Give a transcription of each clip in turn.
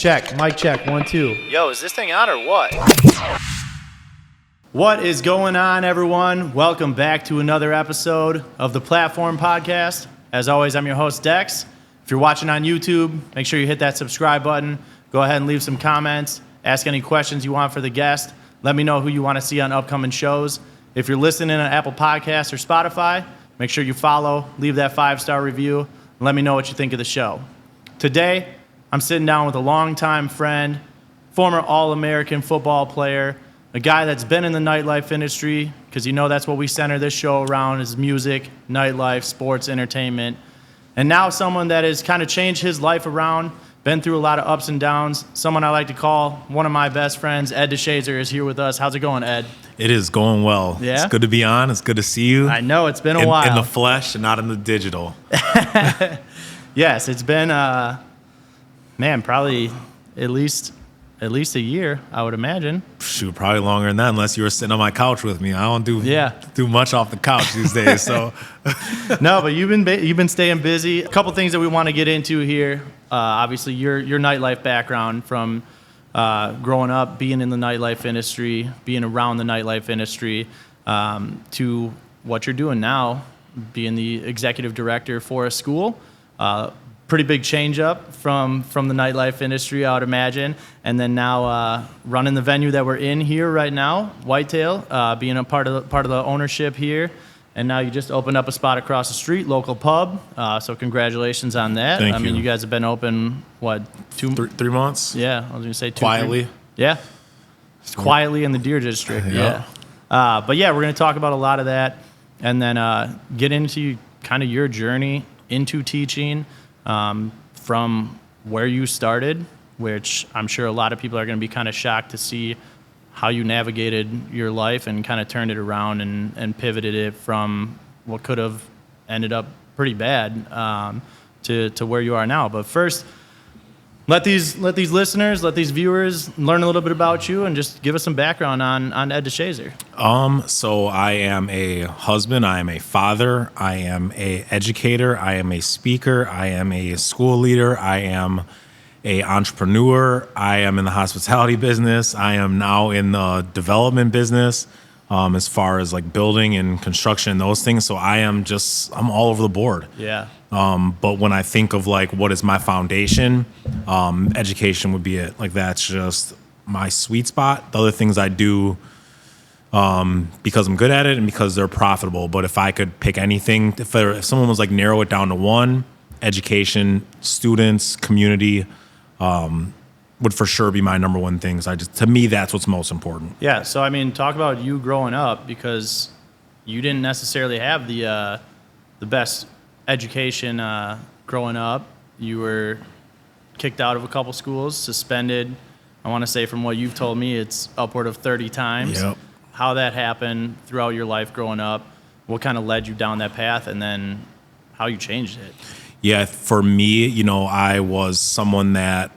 Check, mic check, 1, 2. Yo, is this thing on or what? What is going on, everyone? Welcome back to another episode of the Platform Podcast. As always, I'm your host, Dex. If you're watching on YouTube, make sure you hit that subscribe button. Go ahead and leave some comments. Ask any questions you want for the guest. Let me know who you want to see on upcoming shows. If you're listening on Apple Podcasts or Spotify, make sure you follow, leave that 5-star review, and let me know what you think of the show. Today, I'm sitting down with a longtime friend, former All-American football player, a guy that's been in the nightlife industry, because you know that's what we center this show around is music, nightlife, sports, entertainment. And now someone that has kind of changed his life around, been through a lot of ups and downs. Someone I like to call one of my best friends, Ed DeShazer, is here with us. How's it going, Ed? It is going well. Yeah? It's good to be on. It's good to see you. I know, it's been a while. In the flesh and not in the digital. Yes, it's been, probably at least a year, I would imagine. Shoot, probably longer than that unless you were sitting on my couch with me. I don't do much off the couch these days. So No, but you've been staying busy. A couple things that we want to get into here. Obviously, your nightlife background from growing up, being in the nightlife industry, being around the nightlife industry, to what you're doing now, being the executive director for a school. Pretty big change up from the nightlife industry, I would imagine. And then now running the venue that we're in here right now, Whitetail, being a part of the ownership here. And now you just opened up a spot across the street, local pub. So congratulations on that. Thank I mean, you. you guys have been open, what, 3 months? Yeah, I was going to say 2. Quietly. 3. Yeah. It's quietly in the Deer District. Yeah. But yeah, we're going to talk about a lot of that and then get into kind of your journey into teaching. From where you started, which I'm sure a lot of people are going to be kind of shocked to see how you navigated your life and kind of turned it around and pivoted it from what could have ended up pretty bad to where you are now. But first, let these listeners, let these viewers learn a little bit about you and just give us some background on Ed DeShazer. So I am a husband, I am a father, I am a educator, I am a speaker, I am a school leader, I am a entrepreneur, I am in the hospitality business, I am now in the development business, as far as like building and construction and those things. So I'm all over the board. Yeah. But when I think of like what is my foundation, education would be it. Like that's just my sweet spot. The other things I do because I'm good at it and because they're profitable. But if I could pick anything, if someone was like narrow it down to one, education, students, community, would for sure be my number one things. To me, that's what's most important. Yeah. So I mean, talk about you growing up because you didn't necessarily have the best education growing up. You were kicked out of a couple schools, suspended. I want to say from what you've told me, it's upward of 30 times. Yep. How that happened throughout your life growing up, what kind of led you down that path, and then how you changed it. Yeah, for me, I was someone that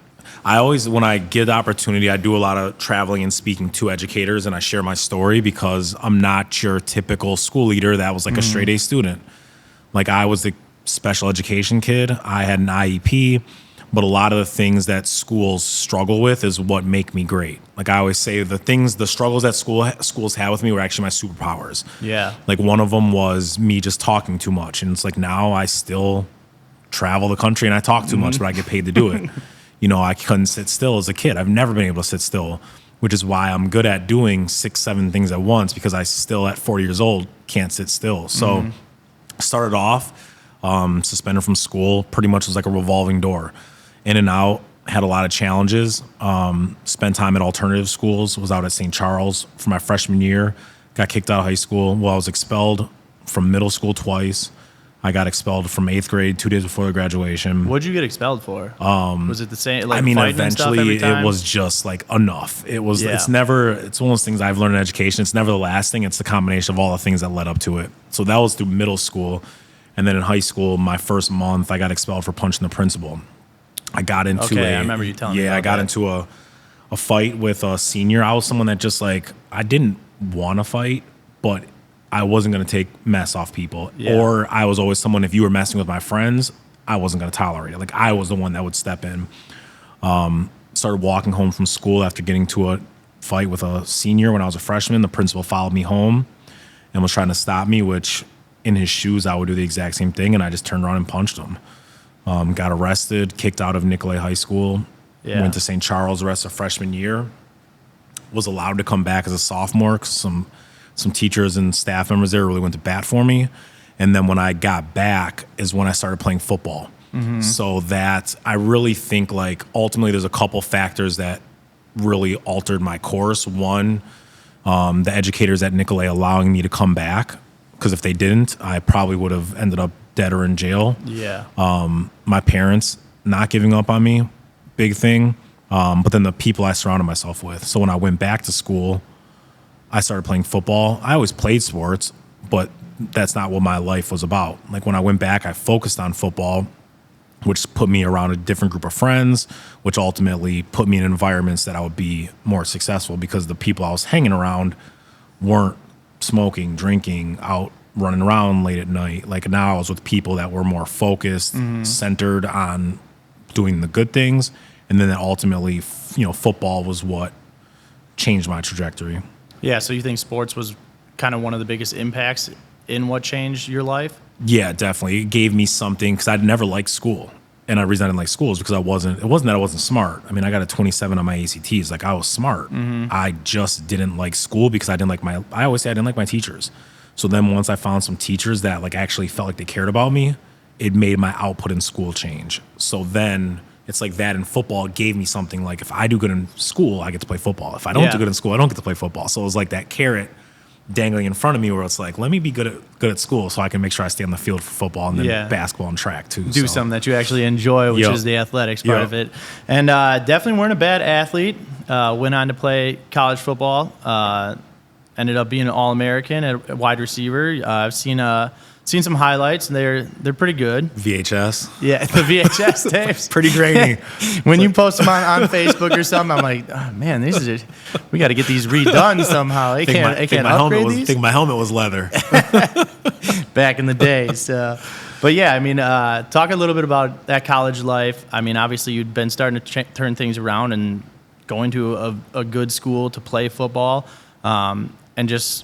I always, when I get the opportunity, I do a lot of traveling and speaking to educators, and I share my story because I'm not your typical school leader that was like a straight A student. Like I was the special education kid. I had an IEP, but a lot of the things that schools struggle with is what make me great. Like I always say, the struggles that schools had with me were actually my superpowers. Yeah. Like one of them was me just talking too much, and it's like now I still travel the country and I talk too much, but I get paid to do it. I couldn't sit still as a kid. I've never been able to sit still, which is why I'm good at doing 6, 7 things at once because I still at 40 years old can't sit still. So started off suspended from school, pretty much was like a revolving door. In and out, had a lot of challenges. Spent time at alternative schools, was out at St. Charles for my freshman year. Got kicked out of high school. Well, I was expelled from middle school twice. I got expelled from 8th grade 2 days before the graduation. What'd you get expelled for? Was it the same? Like Eventually it was just like enough. It was. Yeah. It's one of those things I've learned in education. It's never the last thing. It's the combination of all the things that led up to it. So that was through middle school, and then in high school, my first month, I got expelled for punching the principal. I got into I remember you telling me. Yeah, I got into a fight with a senior. I was someone that just like I didn't want to fight, but I wasn't going to take mess off people. Yeah. Or I was always someone, if you were messing with my friends, I wasn't going to tolerate it. Like I was the one that would step in. started walking home from school after getting to a fight with a senior when I was a freshman. The principal followed me home and was trying to stop me, which in his shoes, I would do the exact same thing. And I just turned around and punched him. Got arrested, kicked out of Nicolay High School, went to St. Charles the rest of freshman year, was allowed to come back as a sophomore. Some teachers and staff members there really went to bat for me. And then when I got back is when I started playing football. So that I really think like ultimately there's a couple factors that really altered my course. One, the educators at Nicolay allowing me to come back, because if they didn't, I probably would have ended up dead or in jail. Yeah. My parents not giving up on me, big thing. But then the people I surrounded myself with. So when I went back to school, I started playing football. I always played sports, but that's not what my life was about. Like when I went back, I focused on football, which put me around a different group of friends, which ultimately put me in environments that I would be more successful because the people I was hanging around weren't smoking, drinking, out running around late at night. Like now I was with people that were more focused, centered on doing the good things. And then ultimately, football was what changed my trajectory. Yeah, so you think sports was kind of one of the biggest impacts in what changed your life? Yeah, definitely. It gave me something because I'd never liked school. And the reason I didn't like school is because it wasn't that I wasn't smart. I mean, I got a 27 on my ACTs. Like I was smart. I just didn't like school because I always say I didn't like my teachers. So then once I found some teachers that like actually felt like they cared about me, it made my output in school change. So then it's like that in football gave me something like if I do good in school, I get to play football. If I don't do good in school, I don't get to play football. So it was like that carrot dangling in front of me where it's like, let me be good at school so I can make sure I stay on the field for football and then basketball and track too. Do something that you actually enjoy, which is the athletics part of it. And definitely weren't a bad athlete. Went on to play college football. Ended up being an All-American at wide receiver. I've seen some highlights, and they're pretty good. VHS. Yeah, the VHS tapes. Pretty grainy. When you post them on Facebook or something, I'm like, oh, man, we got to get these redone somehow. They can't upgrade these. I think my helmet was leather. Back in the days. But yeah, I mean, talk a little bit about that college life. I mean, obviously you'd been starting to turn things around and going to a good school to play football, and just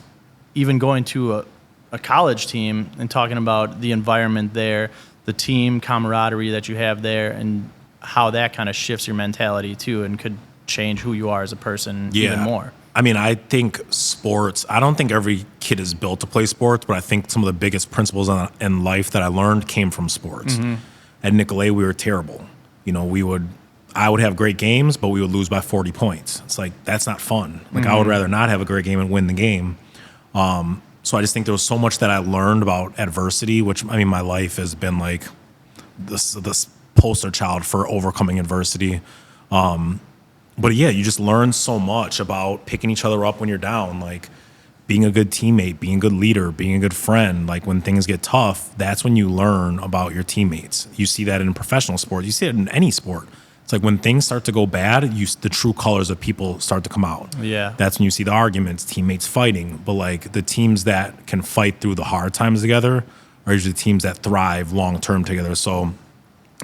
even going to a college team and talking about the environment there, the team camaraderie that you have there, and how that kind of shifts your mentality too and could change who you are as a person even more. I mean, I think sports, I don't think every kid is built to play sports, but I think some of the biggest principles in life that I learned came from sports. At Nicolay, we were terrible. I would have great games, but we would lose by 40 points. It's like, that's not fun. Like, I would rather not have a great game and win the game. So I just think there was so much that I learned about adversity, which, I mean, my life has been like this poster child for overcoming adversity. But yeah, you just learn so much about picking each other up when you're down, like being a good teammate, being a good leader, being a good friend. Like when things get tough, that's when you learn about your teammates. You see that in professional sports. You see it in any sport. It's like when things start to go bad, the true colors of people start to come out. Yeah. That's when you see the arguments, teammates fighting. But like the teams that can fight through the hard times together are usually teams that thrive long-term together. So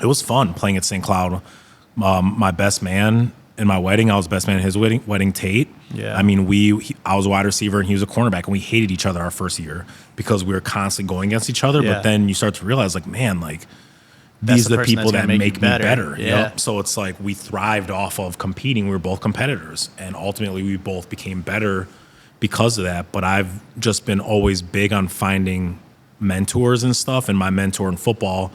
it was fun playing at St. Cloud. My best man in my wedding, I was best man in his wedding, Tate. Yeah. I mean, I was a wide receiver and he was a cornerback, and we hated each other our first year because we were constantly going against each other. Yeah. But then you start to realize, like, man, like, these are the people that make me better. Yeah. Yep. So it's like we thrived off of competing. We were both competitors, and ultimately we both became better because of that. But I've just been always big on finding mentors and stuff. And my mentor in football,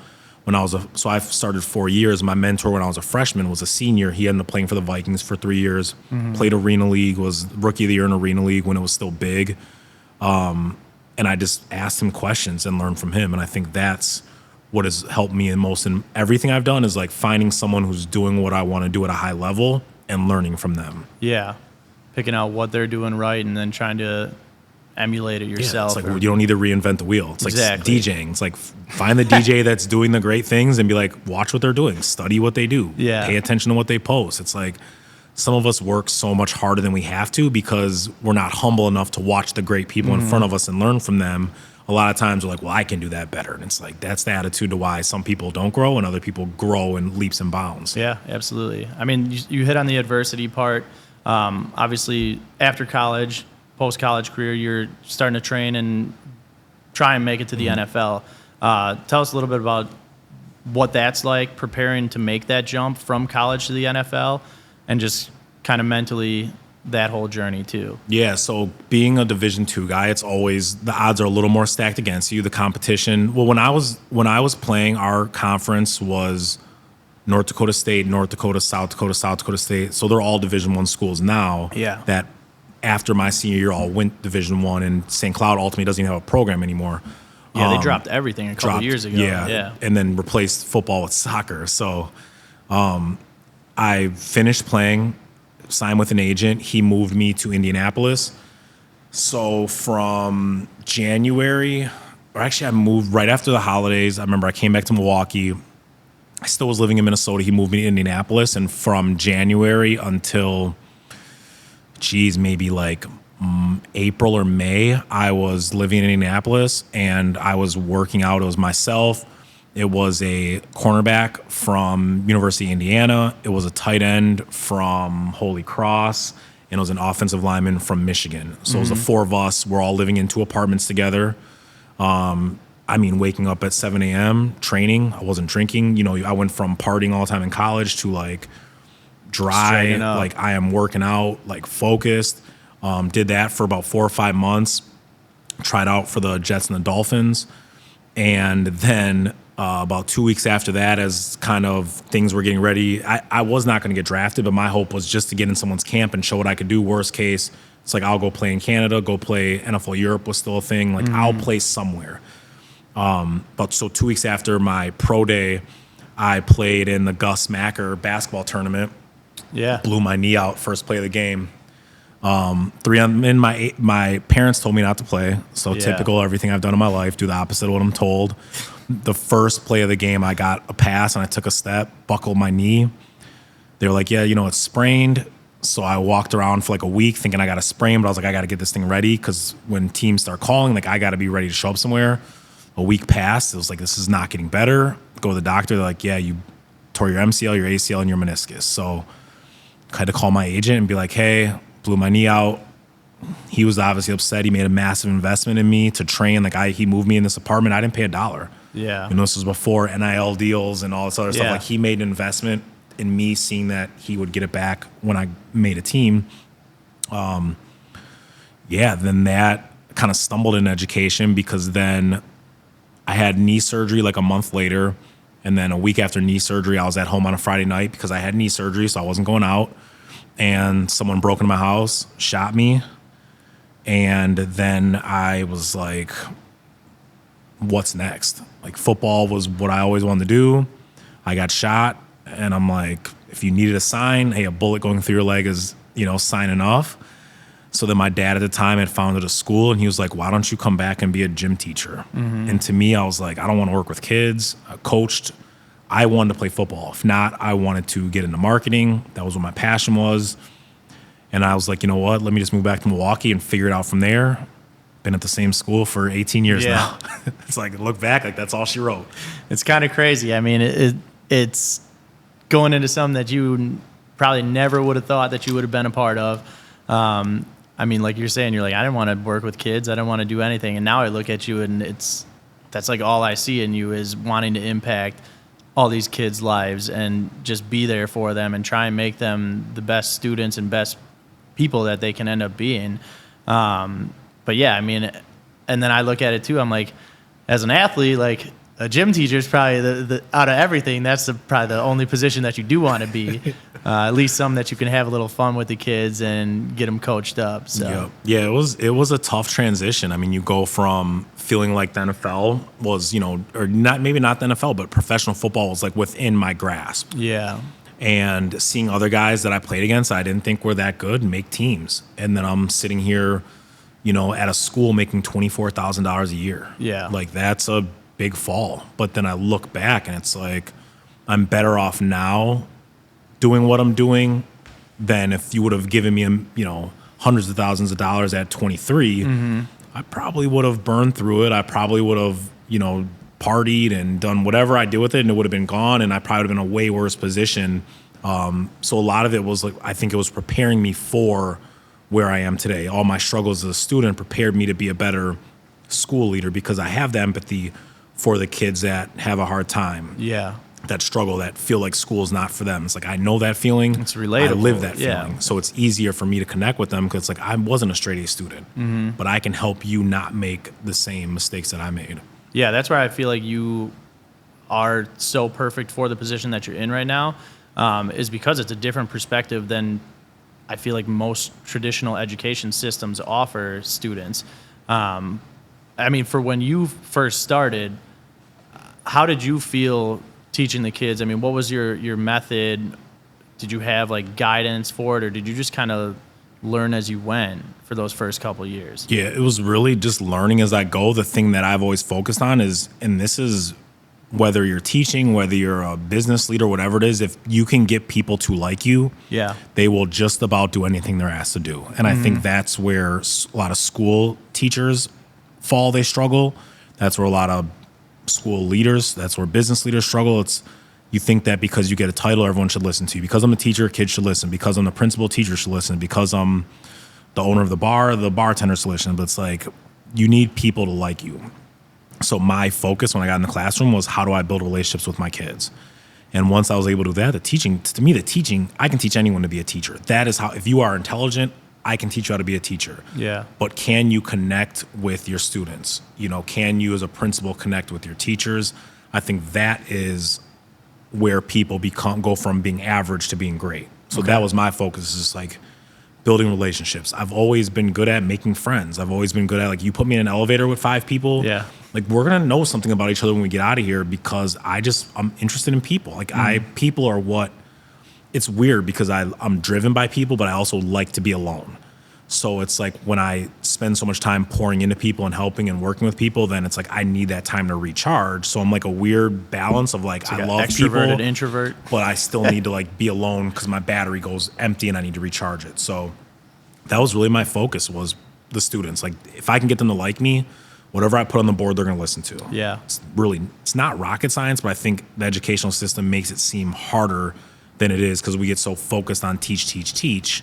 so I've started 4 years. My mentor when I was a freshman was a senior. He ended up playing for the Vikings for 3 years, played Arena League, was rookie of the year in Arena League when it was still big. And I just asked him questions and learned from him. And I think that's what has helped me in most in everything I've done is like finding someone who's doing what I want to do at a high level and learning from them. Yeah. Picking out what they're doing right and then trying to emulate it yourself. Yeah, it's like you don't need to reinvent the wheel. It's like DJing. It's like find the DJ that's doing the great things and be like, watch what they're doing. Study what they do. Yeah. Pay attention to what they post. It's like some of us work so much harder than we have to because we're not humble enough to watch the great people in front of us and learn from them. a lot of times we're like, well, I can do that better. And it's like, that's the attitude to why some people don't grow and other people grow in leaps and bounds. Yeah, absolutely. I mean, you hit on the adversity part. Obviously, after college, post-college career, you're starting to train and try and make it to the NFL. Tell us a little bit about what that's like, preparing to make that jump from college to the NFL, and just kind of mentally that whole journey too. Yeah, so being a Division II guy, it's always the odds are a little more stacked against you. The competition. Well, when I was playing, our conference was North Dakota State, North Dakota, South Dakota, South Dakota State. So they're all Division I schools now. Yeah. That after my senior year, all went Division I, and St. Cloud ultimately doesn't even have a program anymore. Yeah, they dropped everything a couple years ago. Yeah, and then replaced football with soccer. So I finished playing, signed with an agent. He moved me to Indianapolis. So from January, or actually I moved right after the holidays. I remember I came back to Milwaukee. I still was living in Minnesota. He moved me to Indianapolis. And from January until, maybe like April or May, I was living in Indianapolis and I was working out. It was myself. It was a cornerback from University of Indiana. It was a tight end from Holy Cross. And it was an offensive lineman from Michigan. So it was the four of us. We're all living in 2 apartments together. Waking up at 7 a.m., training. I wasn't drinking. You know, I went from partying all the time in college to like dry, like I am working out, like focused. Did that for about 4 or 5 months. Tried out for the Jets and the Dolphins. And then about 2 weeks after that, as kind of things were getting ready, I was not going to get drafted, but my hope was just to get in someone's camp and show what I could do. Worst case, it's like I'll go play in Canada, go play NFL Europe was still a thing. Like I'll play somewhere. But so 2 weeks after my pro day, I played in the Gus Macker basketball tournament. Yeah. Blew my knee out first play of the game. My parents told me not to play. So typical, everything I've done in my life, do the opposite of what I'm told. The first play of the game, I got a pass and I took a step, buckled my knee. They were like, yeah, it's sprained. So I walked around for like a week thinking I got a sprain, but I was like, I got to get this thing ready because when teams start calling, like I got to be ready to show up somewhere. A week passed. It was like, this is not getting better. Go to the doctor. They're like, yeah, you tore your MCL, your ACL, and your meniscus. So I had to call my agent and be like, hey, blew my knee out. He was obviously upset. He made a massive investment in me to train. Like he moved me in this apartment. I didn't pay $1. Yeah. This was before NIL deals and all this other stuff. Like he made an investment in me, seeing that he would get it back when I made a team. Then that kind of stumbled in education because then I had knee surgery like a month later. And then a week after knee surgery, I was at home on a Friday night because I had knee surgery, so I wasn't going out. And someone broke into my house, shot me. And then I was like, what's next? Like football was what I always wanted to do. I got shot. And I'm like, if you needed a sign, hey, a bullet going through your leg is, sign enough. So then my dad at the time had founded a school and he was like, why don't you come back and be a gym teacher? And to me, I was like, I don't want to work with kids. I coached. I wanted to play football. If not, I wanted to get into marketing. That was what my passion was. And I was like, you know what? Let me just move back to Milwaukee and figure it out from there. Been at the same school for 18 years now. It's like, look back, like that's all she wrote. It's kind of crazy. I mean, it's going into something that you probably never would have thought that you would have been a part of. I mean, like you're saying, you're like, I didn't want to work with kids. I didn't want to do anything. And now I look at you and that's like all I see in you is wanting to impact all these kids' lives and just be there for them and try and make them the best students and best people that they can end up being. But yeah, I mean, and then I look at it too. I'm like, as an athlete, like a gym teacher is probably the out of everything, that's probably the only position that you do want to be. At least some that you can have a little fun with the kids and get them coached up. So yeah, it was a tough transition. I mean, you go from feeling like the NFL was, or not, maybe not the NFL, but professional football was like within my grasp. Yeah. And seeing other guys that I played against, I didn't think were that good, make teams. And then I'm sitting here, at a school making $24,000 a year. Yeah. Like that's a big fall. But then I look back and it's like, I'm better off now doing what I'm doing than if you would have given me, hundreds of thousands of dollars at 23. I probably would have burned through it. I probably would have, partied and done whatever I did with it, and it would have been gone, and I probably would have been in a way worse position. So a lot of it was like, I think it was preparing me for where I am today. All my struggles as a student prepared me to be a better school leader because I have the empathy for the kids that have a hard time. Yeah. That struggle, that feel like school is not for them. It's like, I know that feeling. It's relatable. I live that Yeah. feeling. So it's easier for me to connect with them because it's like, I wasn't a straight A student, but I can help you not make the same mistakes that I made. Yeah, that's where I feel like you are so perfect for the position that you're in right now, is because it's a different perspective than I feel like most traditional education systems offer students. I mean, for when you first started, how did you feel teaching the kids? I mean, what was your method? Did you have like guidance for it, or did you just kind of learn as you went for those first couple years? Yeah, it was really just learning as I go. The thing that I've always focused on is, and this is whether you're teaching, whether you're a business leader, whatever it is, if you can get people to like you, Yeah. they will just about do anything they're asked to do. And I think that's where a lot of school teachers fall, they struggle. That's where a lot of school leaders, that's where business leaders struggle. It's, you think that because you get a title, everyone should listen to you. Because I'm a teacher, kids should listen. Because I'm the principal, teachers should listen. Because I'm the owner of the bar, the bartender should listen. But it's like, you need people to like you. So my focus when I got in the classroom was, how do I build relationships with my kids? And once I was able to do that, the teaching, I can teach anyone to be a teacher. That is how, if you are intelligent, I can teach you how to be a teacher. Yeah. But can you connect with your students? Can you as a principal connect with your teachers? I think that is where people go from being average to being great. So that was my focus, is just like building relationships. I've always been good at making friends. I've always been good at, like, you put me in an elevator with 5 people. Yeah. Like, we're going to know something about each other when we get out of here because I'm interested in people. Like, people are what, it's weird because I'm driven by people, but I also like to be alone. So it's like when I spend so much time pouring into people and helping and working with people, then it's like I need that time to recharge. So I'm like a weird balance of like, I love people, extroverted introvert, but I still need to like be alone because my battery goes empty and I need to recharge it. So that was really my focus, was the students. Like, if I can get them to like me, whatever I put on the board, they're going to listen to. Yeah. It's not rocket science, but I think the educational system makes it seem harder than it is because we get so focused on teach.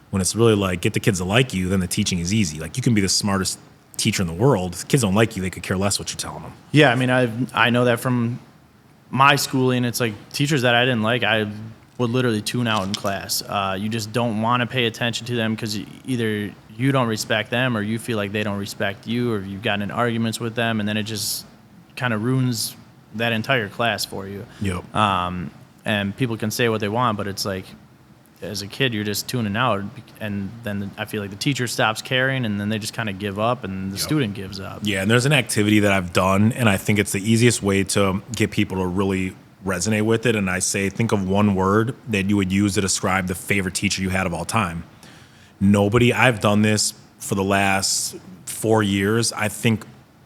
When it's really like, get the kids to like you, then the teaching is easy. Like, you can be the smartest teacher in the world. If kids don't like you, they could care less what you're telling them. Yeah, I mean, I know that from my schooling. It's like teachers that I didn't like, I would literally tune out in class. You just don't want to pay attention to them because either you don't respect them or you feel like they don't respect you, or you've gotten in arguments with them, and then it just kind of ruins that entire class for you. Yep. And people can say what they want, but it's like, as a kid, you're just tuning out, and then I feel like the teacher stops caring, and then they just kind of give up, and the student gives up. Yeah, and there's an activity that I've done, and I think it's the easiest way to get people to really resonate with it. And I say, think of one word that you would use to describe the favorite teacher you had of all time. I've done this for the last 4 years. I think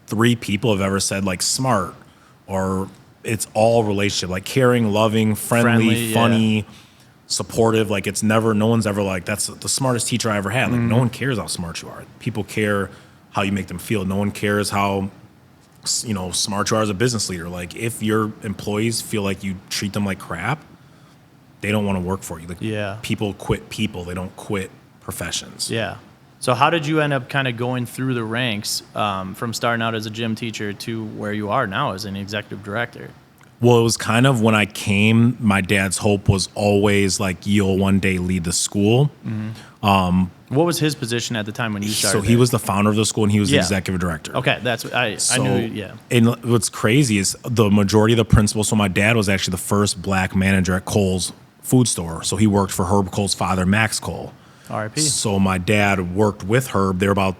3 people have ever said like smart, or it's all relationship, like caring, loving, friendly, funny, supportive. Like, no one's ever like, that's the smartest teacher I ever had. Like, no one cares how smart you are. People care how you make them feel. No one cares how, smart you are as a business leader. Like, if your employees feel like you treat them like crap, they don't want to work for you. Like, people quit people. They don't quit professions. Yeah. So how did you end up kind of going through the ranks from starting out as a gym teacher to where you are now as an executive director? Well, it was kind of when I came, my dad's hope was always like, you'll one day lead the school. What was his position at the time when you started? So he was the founder of the school, and he was the executive director. Okay, that's I knew. Yeah. And what's crazy is the majority of the principals. So my dad was actually the first black manager at Kohl's food store. So he worked for Herb Kohl's father, Max Kohl. R.I.P. So my dad worked with Herb. They were about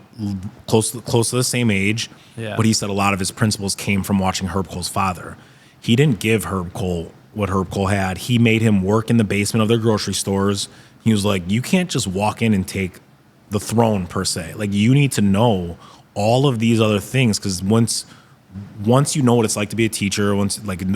close to the same age. Yeah. But he said a lot of his principles came from watching Herb Kohl's father. He didn't give Herb Kohl what Herb Kohl had. He made him work in the basement of their grocery stores. He was like, you can't just walk in and take the throne per se. Like, you need to know all of these other things, because once you know what it's like to be a teacher,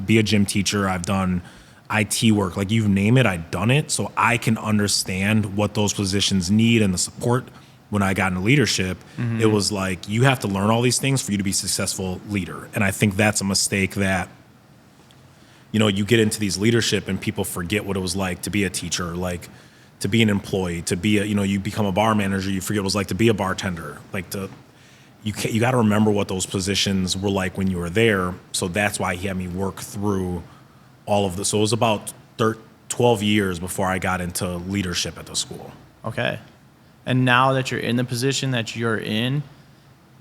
be a gym teacher, I've done IT work, like, you name it, I've done it. So I can understand what those positions need and the support when I got into leadership, it was like, you have to learn all these things for you to be a successful leader. And I think that's a mistake that, you get into these leadership and people forget what it was like to be a teacher, like to be an employee, to be you become a bar manager, you forget what it was like to be a bartender. Like you got to remember what those positions were like when you were there. So that's why he had me work through all of this. So it was about 12 years before I got into leadership at the school. Okay. And now that you're in the position that you're in,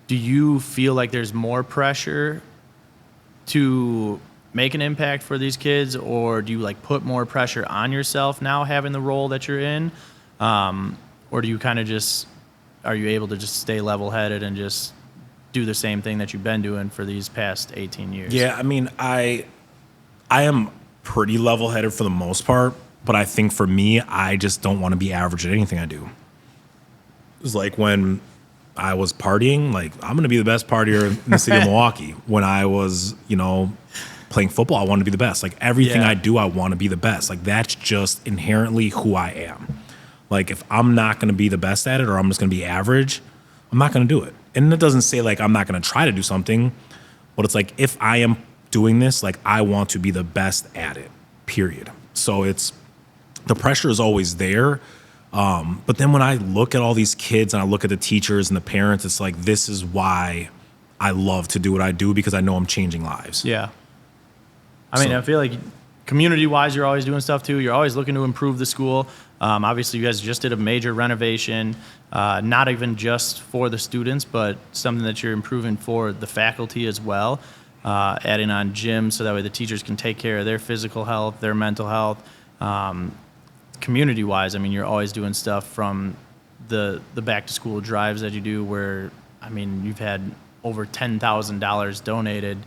do you feel like there's more pressure to make an impact for these kids, or do you like put more pressure on yourself now having the role that you're in? Or do you kind of are you able to just stay level-headed and just do the same thing that you've been doing for these past 18 years? Yeah, I mean, I am pretty level-headed for the most part, but I think for me, I just don't want to be average at anything I do. It was like when I was partying, like I'm going to be the best partier in the city of Milwaukee. When I was, playing football, I wanted to be the best. Like everything I do, I want to be the best. Like that's just inherently who I am. Like if I'm not going to be the best at it, or I'm just going to be average, I'm not going to do it. And it doesn't say like I'm not going to try to do something, but it's like if I am doing this, like I want to be the best at it, period. So the pressure is always there. But then when I look at all these kids and I look at the teachers and the parents, it's like, this is why I love to do what I do, because I know I'm changing lives. Yeah. I mean, I feel like community-wise, you're always doing stuff too. You're always looking to improve the school. Obviously, you guys just did a major renovation, not even just for the students, but something that you're improving for the faculty as well, adding on gyms so that way the teachers can take care of their physical health, their mental health. Community-wise, I mean, you're always doing stuff from the back-to-school drives that you do where, I mean, you've had over $10,000 donated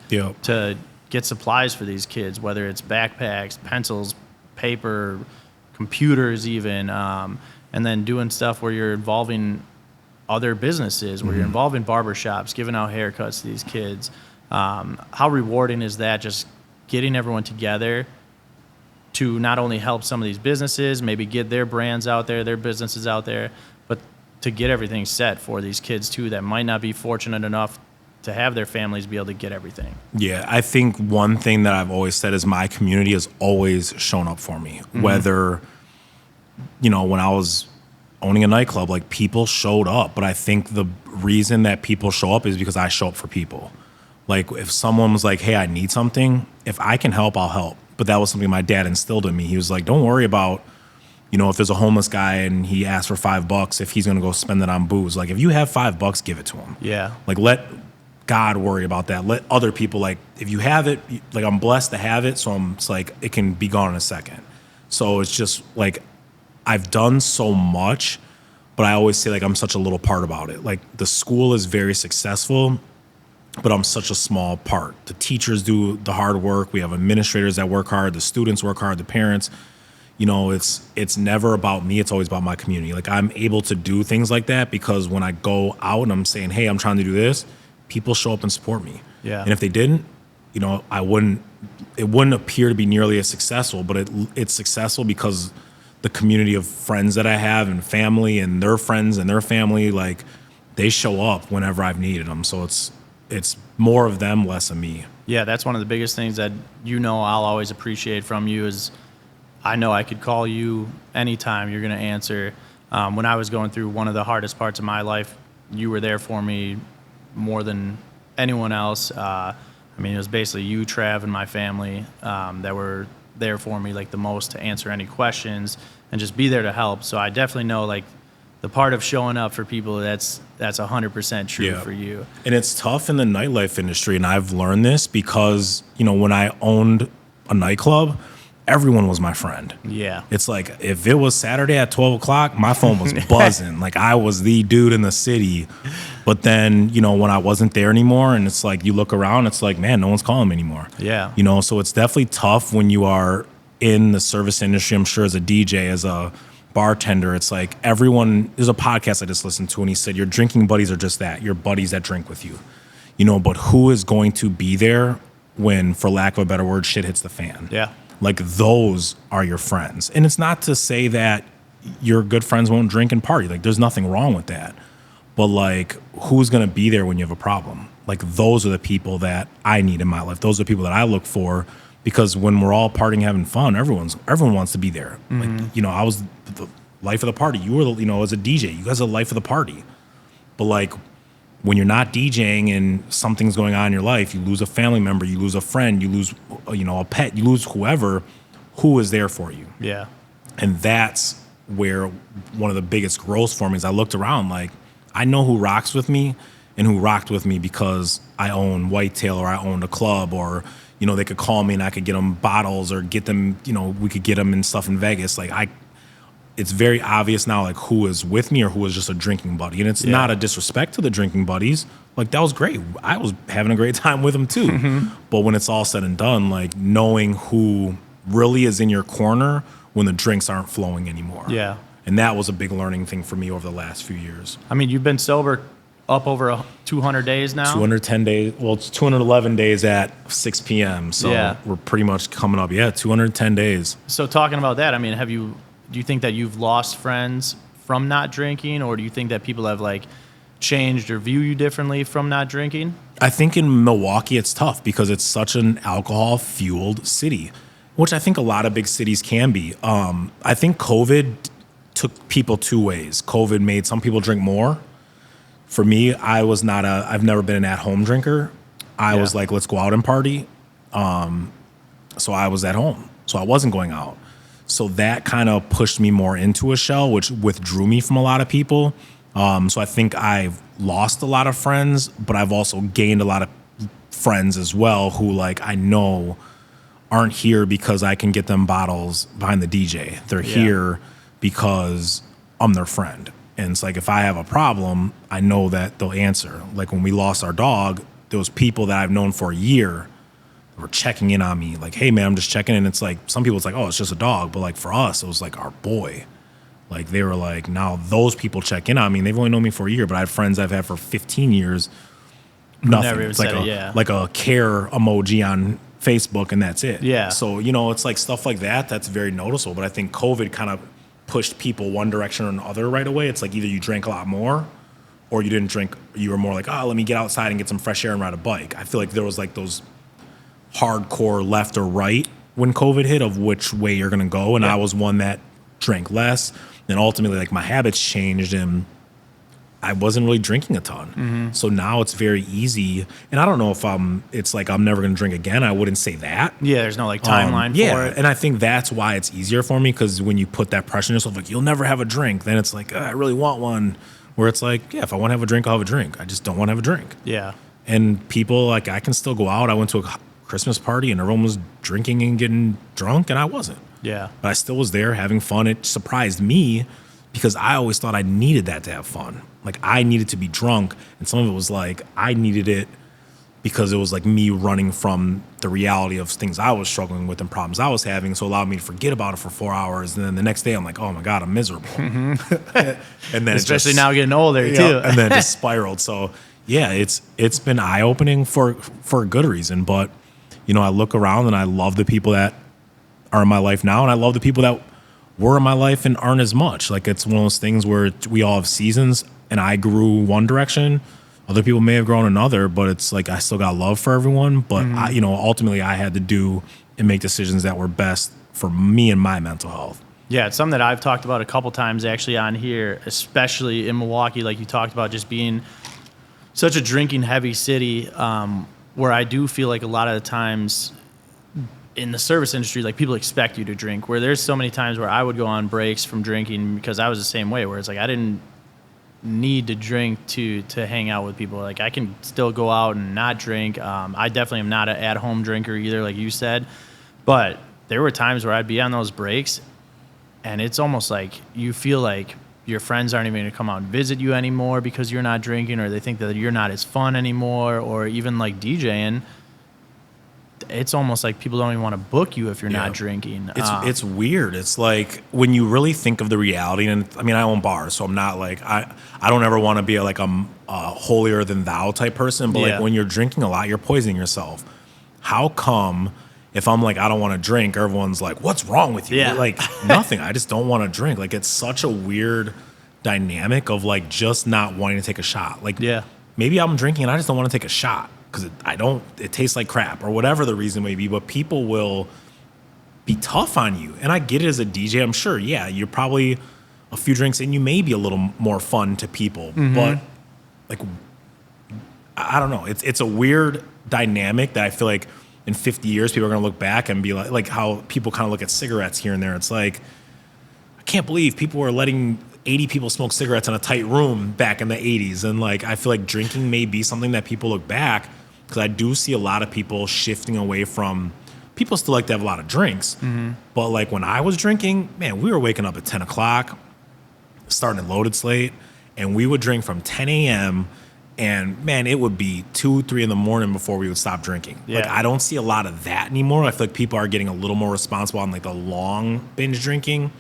to get supplies for these kids, whether it's backpacks, pencils, paper, computers even, and then doing stuff where you're involving other businesses, where you're involving barbershops, giving out haircuts to these kids. How rewarding is that, just getting everyone together to not only help some of these businesses, maybe get their brands out there, their businesses out there, but to get everything set for these kids too that might not be fortunate enough to have their families be able to get everything. Yeah, I think one thing that I've always said is my community has always shown up for me. Whether, when I was owning a nightclub, like people showed up, but I think the reason that people show up is because I show up for people. Like if someone was like, hey, I need something, if I can help, I'll help. But that was something my dad instilled in me. He was like, don't worry about, if there's a homeless guy and he asks for $5, if he's going to go spend it on booze. Like if you have $5, give it to him. Yeah. Like let God worry about that. Let other people, like if you have it, like I'm blessed to have it. So it's like, it can be gone in a second. So it's just like, I've done so much, but I always say like, I'm such a little part about it. Like the school is very successful, but I'm such a small part. The teachers do the hard work. We have administrators that work hard. The students work hard. The parents, it's never about me. It's always about my community. Like I'm able to do things like that because when I go out and I'm saying, hey, I'm trying to do this, people show up and support me. Yeah. And if they didn't, it wouldn't appear to be nearly as successful, but it's successful because the community of friends that I have and family and their friends and their family, like they show up whenever I've needed them. So it's more of them, less of me. Yeah, that's one of the biggest things that I'll always appreciate from you is I know I could call you anytime. You're going to answer. When I was going through one of the hardest parts of my life, you were there for me more than anyone else. It was basically you, Trav, and my family that were there for me like the most to answer any questions and just be there to help. So I definitely know like the part of showing up for people, that's 100% true for you. And it's tough in the nightlife industry, and I've learned this because, when I owned a nightclub, everyone was my friend. Yeah. It's like if it was Saturday at 12 o'clock, my phone was buzzing. Like I was the dude in the city. But then, when I wasn't there anymore, and it's like you look around, it's like, man, no one's calling me anymore. Yeah. So it's definitely tough when you are in the service industry. I'm sure as a DJ, as a bartender, it's like everyone, there's a podcast I just listened to and he said your drinking buddies are just that, your buddies that drink with you, but who is going to be there when, for lack of a better word, shit hits the fan? Yeah. Like those are your friends. And it's not to say that your good friends won't drink and party. Like there's nothing wrong with that. But like, who's going to be there when you have a problem? Like, those are the people that I need in my life. Those are the people that I look for, because when we're all partying, having fun, everyone wants to be there. Like, you know, I was the life of the party. You were, you know, as a DJ, you guys are the life of the party. But like, when you're not DJing and something's going on in your life, you lose a family member, you lose a friend, you lose, you know, a pet, you lose whoever, who is there for you? Yeah. And that's where one of the biggest growths for me is I looked around, like, I know who rocks with me and who rocked with me because I own Whitetail or I owned a club, or, you know, they could call me and I could get them bottles or get them, you know, we could get them and stuff in Vegas. Like, it's very obvious now, like, who is with me or who is just a drinking buddy. And it's not a disrespect to the drinking buddies. Like, that was great. I was having a great time with them too. But when it's all said and done, like, knowing who really is in your corner when the drinks aren't flowing anymore. Yeah. And that was a big learning thing for me over the last few years. I mean, you've been sober up over 200 days now? 210 days. Well, it's 211 days at 6 p.m. So Yeah. we're pretty much coming up. Yeah, 210 days. So talking about that, I mean, do you think that you've lost friends from not drinking, or do you think that people have like changed or view you differently from not drinking? I think in Milwaukee it's tough because it's such an alcohol-fueled city, which I think a lot of big cities can be. I think COVID took people two ways. COVID made some people drink more. For me, I've never been an at-home drinker. I was like, let's go out and party. So I was at home. So I wasn't going out. So that kind of pushed me more into a shell, which withdrew me from a lot of people. So I think I've lost a lot of friends, but I've also gained a lot of friends as well who, like, I know aren't here because I can get them bottles behind the DJ. They're here because I'm their friend. And it's like, if I have a problem, I know that they'll answer. Like, when we lost our dog, there was people that I've known for a year that were checking in on me. Like, hey, man, I'm just checking in. It's like, some people, it's like, oh, it's just a dog. But like, for us, it was like our boy. Like, they were like, now those people check in on me. And they've only known me for a year, but I have friends I've had for 15 years. Nothing. Never even It's like said like a care emoji on Facebook, and that's it. Yeah. So, you know, it's like stuff like that that's very noticeable. But I think COVID kind of pushed people one direction or another right away. It's like, either you drank a lot more or you didn't drink. You were more like, oh, let me get outside and get some fresh air and ride a bike. I feel like there was like those hardcore left or right when COVID hit of which way you're going to go. And I was one that drank less. And ultimately, like, my habits changed and I wasn't really drinking a ton. So now it's very easy. And I don't know if it's like I'm never going to drink again. I wouldn't say that. Yeah, there's no like timeline for it. And I think that's why it's easier for me, because when you put that pressure on yourself, like, you'll never have a drink, then it's like, I really want one. Where it's like, yeah, if I want to have a drink, I'll have a drink. I just don't want to have a drink. Yeah. And people, like, I can still go out. I went to a Christmas party and everyone was drinking and getting drunk, and I wasn't. Yeah. But I still was there having fun. It surprised me because I always thought I needed that to have fun. Like, I needed to be drunk. And some of it was like, I needed it because it was like me running from the reality of things I was struggling with and problems I was having. So it allowed me to forget about it for 4 hours. And then the next day I'm like, oh my God, I'm miserable. And then Especially now getting older too. And then it just spiraled. So yeah, it's been eye-opening for a good reason. But, you know, I look around and I love the people that are in my life now. And I love the people that were in my life and aren't as much. Like, it's one of those things where we all have seasons, and I grew one direction. Other people may have grown another, but it's like, I still got love for everyone. But I, you know, ultimately I had to do and make decisions that were best for me and my mental health. Yeah, it's something that I've talked about a couple times actually on here, especially in Milwaukee, like you talked about, just being such a drinking heavy city, where I do feel like a lot of the times in the service industry, like, people expect you to drink, where there's so many times where I would go on breaks from drinking because I was the same way, where it's like I didn't need to drink to hang out with people. Like, I can still go out and not drink. I definitely am not an at-home drinker either, like you said. But there were times where I'd be on those breaks, and it's almost like you feel like your friends aren't even going to come out and visit you anymore because you're not drinking, or they think that you're not as fun anymore, or even like DJing. It's almost like people don't even want to book you if you're not drinking. It's weird. It's like, when you really think of the reality, and I mean, I own bars, so I'm not like, I don't ever want to be like a holier than thou type person, but like, when you're drinking a lot, you're poisoning yourself. How come if I'm like, I don't want to drink, everyone's like, what's wrong with you? Yeah. Like, nothing. I just don't want to drink. Like, it's such a weird dynamic of like just not wanting to take a shot. Like, Yeah. maybe I'm drinking and I just don't want to take a shot because it tastes like crap or whatever the reason may be. But people will be tough on you. And I get it as a DJ. I'm sure, yeah, you're probably a few drinks and you may be a little more fun to people. But like, I don't know. It's a weird dynamic that I feel like in 50 years, people are going to look back and be like how people kind of look at cigarettes here and there. It's like, I can't believe people were letting 80 people smoke cigarettes in a tight room back in the 80s. And like, I feel like drinking may be something that people look back because I do see a lot of people shifting away from, people still like to have a lot of drinks. But like when I was drinking, man, we were waking up at 10 o'clock, starting at Loaded Slate, and we would drink from 10 a.m. And man, it would be 2, 3 in the morning before we would stop drinking. Yeah. Like I don't see a lot of that anymore. I feel like people are getting a little more responsible on like the long binge drinking.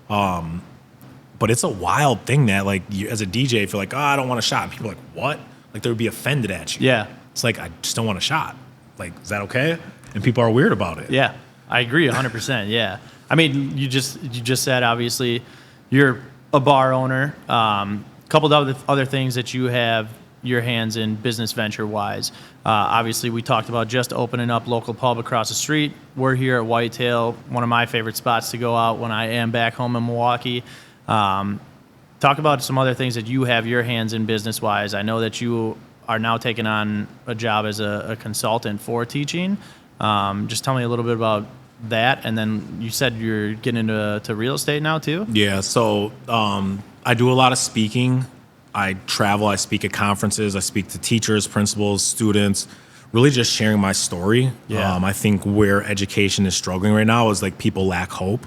But it's a wild thing that like you, as a DJ, if you're like, oh, I don't want a shot. And people are like, what? Like they would be offended at you. Yeah. It's like, I just don't want a shot. Like, is that okay? And people are weird about it. Yeah, I agree 100%. Yeah. I mean, you just said, obviously, you're a bar owner. Couple of other things that you have your hands in business venture-wise. Obviously, we talked about just opening up local pub across the street. We're here at Whitetail, one of my favorite spots to go out when I am back home in Milwaukee. Talk about some other things that you have your hands in business-wise. I know that you are now taking on a job as a consultant for teaching. Just tell me a little bit about that. And then you said you're getting into real estate now, too? Yeah, so I do a lot of speaking. I travel, I speak at conferences, I speak to teachers, principals, students, really just sharing my story. Yeah. I think where education is struggling right now is like people lack hope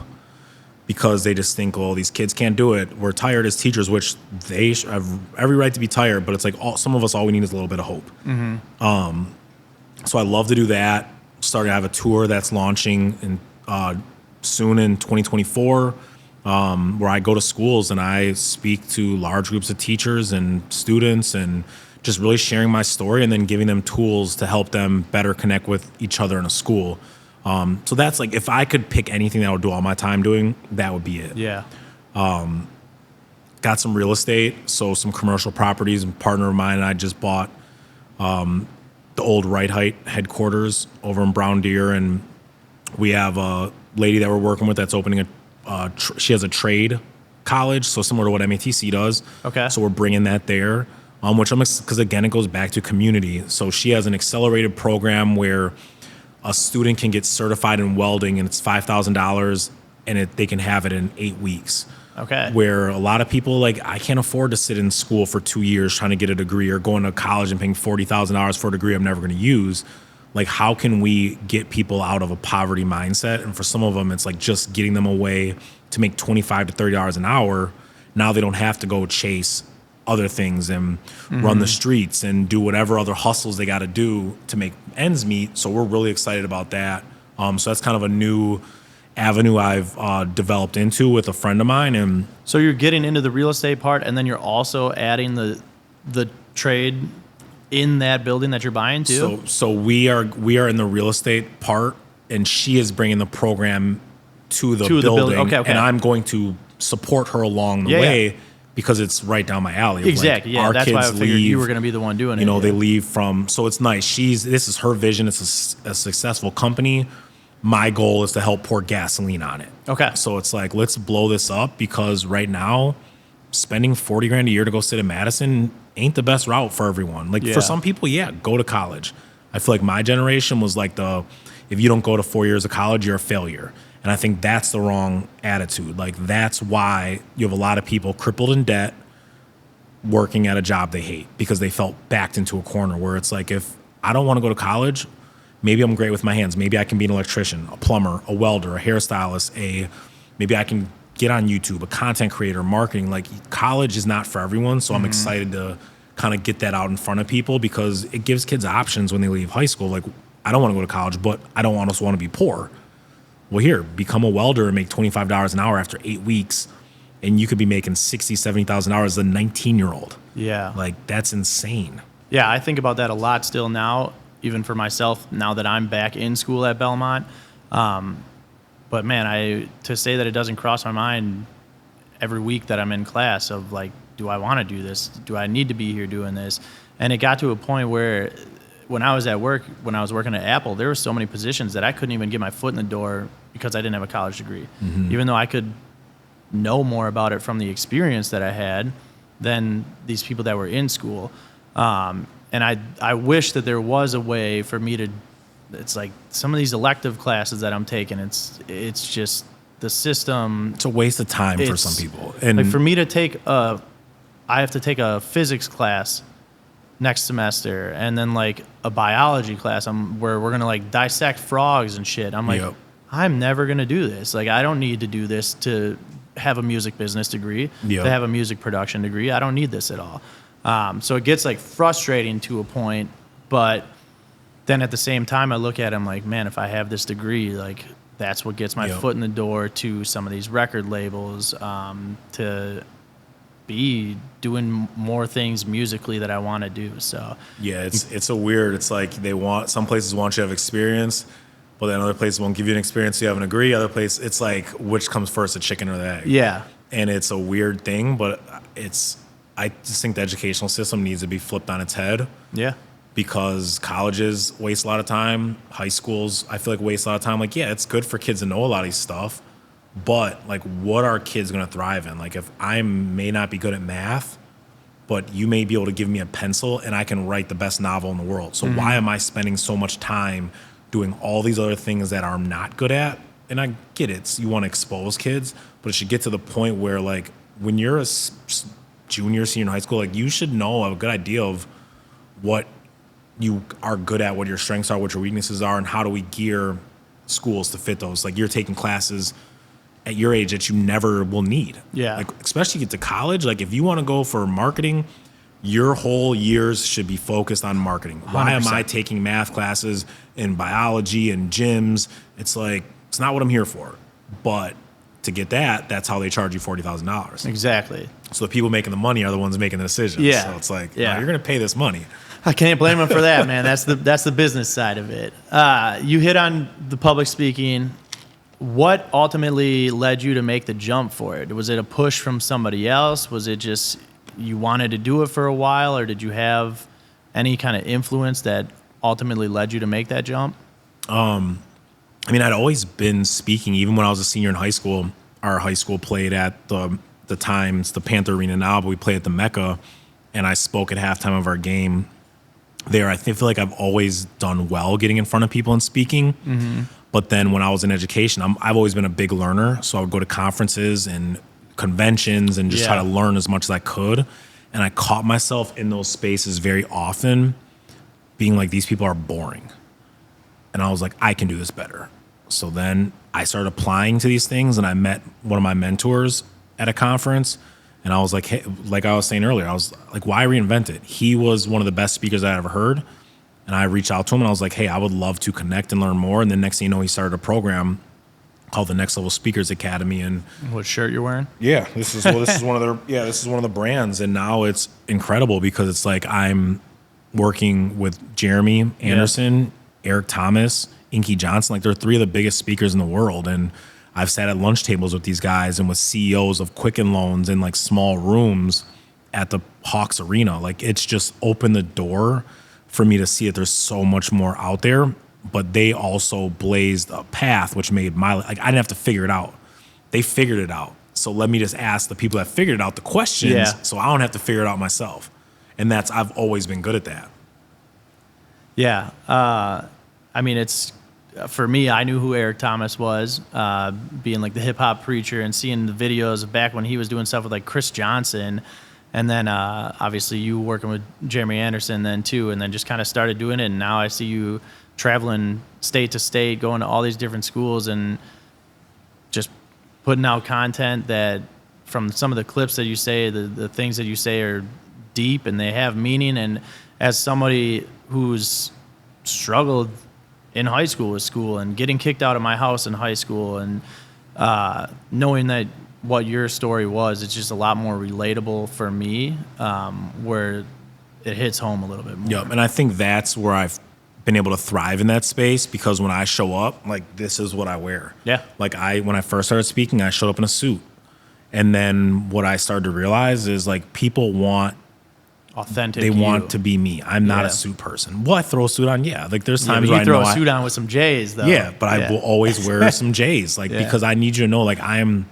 because they just think, oh, these kids can't do it. We're tired as teachers, which they have every right to be tired, but it's like some of us, all we need is a little bit of hope. So I love to do that. Starting to have a tour that's launching soon in 2024. Where I go to schools and I speak to large groups of teachers and students and just really sharing my story and then giving them tools to help them better connect with each other in a school. So that's like, if I could pick anything that I would do all my time doing, that would be it. Yeah. Got some real estate, so some commercial properties. A partner of mine and I just bought the old Right Height headquarters over in Brown Deer, and we have a lady that we're working with that's opening she has a trade college, so similar to what MATC does. Okay. So we're bringing that there, which because again, it goes back to community. So she has an accelerated program where a student can get certified in welding, and it's $5,000, and they can have it in 8 weeks. Okay. Where a lot of people, like, I can't afford to sit in school for 2 years trying to get a degree or going to college and paying $40,000 for a degree I'm never going to use. Like, how can we get people out of a poverty mindset? And for some of them, it's like just getting them away to make $25 to $30 an hour. Now they don't have to go chase other things and run the streets and do whatever other hustles they got to do to make ends meet. So we're really excited about that. So that's kind of a new avenue I've developed into with a friend of mine. And So you're getting into the real estate part, and then you're also adding the trade in that building that you're buying too? So we are in the real estate part, and she is bringing the program to the building. Okay. And I'm going to support her along the way because it's right down my alley. Exactly. Like, yeah, our that's why I kids figured you leave, were going to be the one doing it. You know, they leave from, so it's nice. This is her vision. It's a successful company. My goal is to help pour gasoline on it. Okay. So it's like, let's blow this up, because right now, spending $40,000 a year to go sit in Madison ain't the best route for everyone. Like, for some people, go to college. I feel like my generation was like if you don't go to 4 years of college, you're a failure. And I think that's the wrong attitude. Like, that's why you have a lot of people crippled in debt working at a job they hate because they felt backed into a corner where it's like, if I don't want to go to college, maybe I'm great with my hands. Maybe I can be an electrician, a plumber, a welder, a hairstylist, maybe I can get on YouTube, a content creator, marketing. Like, college is not for everyone. So I'm excited to kind of get that out in front of people because it gives kids options when they leave high school. Like, I don't want to go to college, but I don't also want to be poor. Well, here, become a welder and make $25 an hour after 8 weeks, and you could be making $60,000, $70,000 as a 19-year-old. Yeah. Like, that's insane. Yeah, I think about that a lot still now, even for myself, now that I'm back in school at Belmont. But man, to say that it doesn't cross my mind every week that I'm in class of like, do I want to do this? Do I need to be here doing this? And it got to a point where when I was at work, when I was working at Apple, there were so many positions that I couldn't even get my foot in the door because I didn't have a college degree. Even though I could know more about it from the experience that I had than these people that were in school. And I wish that there was a way for me to, it's like some of these elective classes that I'm taking, it's just the system. It's a waste of time for some people. And like for me to I have to take a physics class next semester and then like a biology class where we're going to like dissect frogs and shit. I'm like, I'm never going to do this. Like, I don't need to do this to have a music business degree, to have a music production degree. I don't need this at all. So it gets like frustrating to a point, but then at the same time I look at it, I'm like, man, if I have this degree, like that's what gets my foot in the door to some of these record labels, to be doing more things musically that I want to do. So yeah, it's a weird, it's like some places want you to have experience, but then other places won't give you an experience so you have an degree. Other places, it's like, which comes first, the chicken or the egg? Yeah. And it's a weird thing, but I just think the educational system needs to be flipped on its head. Yeah. Because colleges waste a lot of time. High schools, I feel like, waste a lot of time. Like, yeah, it's good for kids to know a lot of these stuff, but like, what are kids going to thrive in? Like, if I may not be good at math, but you may be able to give me a pencil and I can write the best novel in the world. So why am I spending so much time doing all these other things that I'm not good at? And I get it. You want to expose kids, but it should get to the point where, like, when you're a junior, senior in high school, like, you should know, have a good idea of what you are good at, what your strengths are, what your weaknesses are, and how do we gear schools to fit those. Like, you're taking classes at your age that you never will need. Yeah. Like, especially get to college. Like, if you want to go for marketing, your whole years should be focused on marketing. 100%. Why am I taking math classes and biology and gyms? It's like, it's not what I'm here for. But to get that's how they charge you $40,000. Exactly. So the people making the money are the ones making the decisions. Yeah. So it's like, you're going to pay this money. I can't blame them for that, man. That's the business side of it. You hit on the public speaking. What ultimately led you to make the jump for it? Was it a push from somebody else? Was it just you wanted to do it for a while, or did you have any kind of influence that ultimately led you to make that jump? I mean, I'd always been speaking. Even when I was a senior in high school, our high school played at the Times, the Panther Arena now, but we played at the Mecca, and I spoke at halftime of our game there. I feel like I've always done well getting in front of people and speaking. Mm-hmm. But then when I was in education, I've always been a big learner. So I would go to conferences and conventions and just try to learn as much as I could. And I caught myself in those spaces very often being like, these people are boring. And I was like, I can do this better. So then I started applying to these things, and I met one of my mentors at a conference. And I was like, hey, like I was saying earlier, I was like, why reinvent it? He was one of the best speakers I ever heard. And I reached out to him and I was like, hey, I would love to connect and learn more. And then next thing you know, he started a program called the Next Level Speakers Academy. And what shirt you're wearing? Yeah, this is one of the brands. And now it's incredible because it's like I'm working with Jeremy Anderson, Eric Thomas, Inky Johnson. Like, they're three of the biggest speakers in the world. And I've sat at lunch tables with these guys and with CEOs of Quicken Loans in like small rooms at the Hawks Arena. Like, it's just opened the door for me to see that there's so much more out there. But they also blazed a path which made I didn't have to figure it out. They figured it out. So let me just ask the people that figured it out the questions so I don't have to figure it out myself. And I've always been good at that. Yeah. I mean, it's, for me, I knew who Eric Thomas was, being like the hip hop preacher and seeing the videos back when he was doing stuff with like Chris Johnson. And then obviously you working with Jeremy Anderson then too, and then just kind of started doing it. And now I see you traveling state to state, going to all these different schools and just putting out content that, from some of the clips that you say, the things that you say are deep and they have meaning. And as somebody who's struggled in high school with school and getting kicked out of my house in high school, and knowing that what your story was, it's just a lot more relatable for me, where it hits home a little bit more. Yep, and I think that's where I've been able to thrive in that space, because when I show up, like, this is what I wear. Yeah. Like, when I first started speaking, I showed up in a suit. And then what I started to realize is like people want Authentic. they you. want to be me. I'm not Yeah. a suit person. Will I throw a suit on? Yeah. Like there's Yeah, times but where you I throw know a suit on with some J's though. yeah, but I will always wear some J's, like Yeah. because I need you to know, like I'm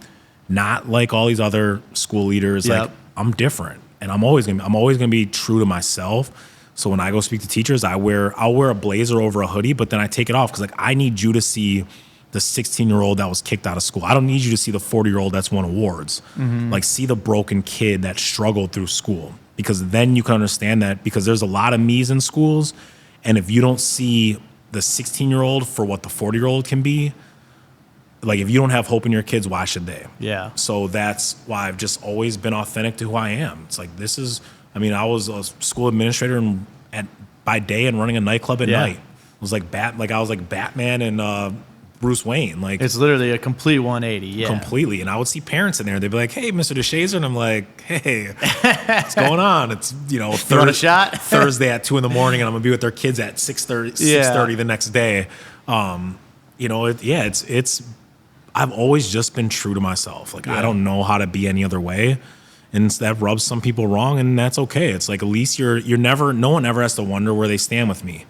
not like all these other school leaders. Yep. Like I'm different, and I'm always gonna be true to myself. So when I go speak to teachers, I'll wear a blazer over a hoodie, but then I take it off because like I need you to see the 16-year-old that was kicked out of school. I don't need you to see the 40-year-old that's won awards. Like see the broken kid that struggled through school, because then you can understand that, because there's a lot of me's in schools, and if you don't see the 16-year-old for what the 40-year-old can be, like if you don't have hope in your kids, why should they? Yeah. So that's why I've just always been authentic to who I am. It's like I was a school administrator by day and running a nightclub at Yeah. night. It was like I was like Batman and Bruce Wayne, like It's literally a complete 180. Yeah. completely. And I would see parents in there. They'd be like, "Hey, Mr. DeShazer," and I'm like, "Hey, what's going on?" It's You want a shot? Thursday at 2 a.m, and I'm gonna be with their kids at 6:30 the next day. It's I've always just been true to myself. Like I don't know how to be any other way. And that rubs some people wrong, and that's okay. It's like at least no one ever has to wonder where they stand with me,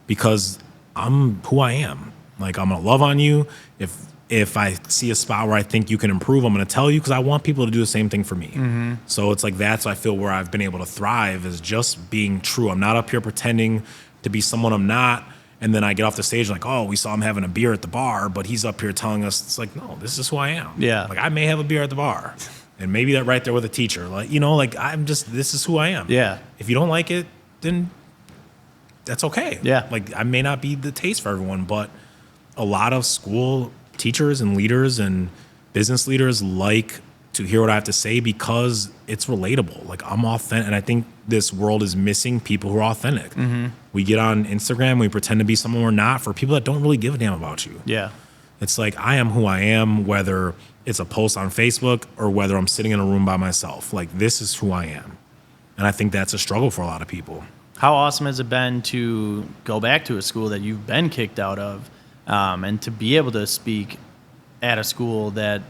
because I'm who I am. Like I'm gonna love on you. If I see a spot where I think you can improve, I'm gonna tell you, because I want people to do the same thing for me. So it's like that's I feel where I've been able to thrive is just being true. I'm not up here pretending to be someone I'm not. And then I get off the stage like, oh, we saw him having a beer at the bar, but he's up here telling us, it's like, no, this is who I am. Yeah. Like I may have a beer at the bar, and maybe that right there with a teacher, like this is who I am. Yeah. If you don't like it, then that's okay. Yeah. Like I may not be the taste for everyone, but a lot of school teachers and leaders and business leaders like to hear what I have to say because it's relatable. Like I'm authentic, and I think this world is missing people who are authentic. We get on Instagram, we pretend to be someone we're not for people that don't really give a damn about you. Yeah. It's like I am who I am, whether it's a post on Facebook or whether I'm sitting in a room by myself. Like this is who I am. And I think that's a struggle for a lot of people. How awesome has it been to go back to a school that you've been kicked out of, and to be able to speak at a school that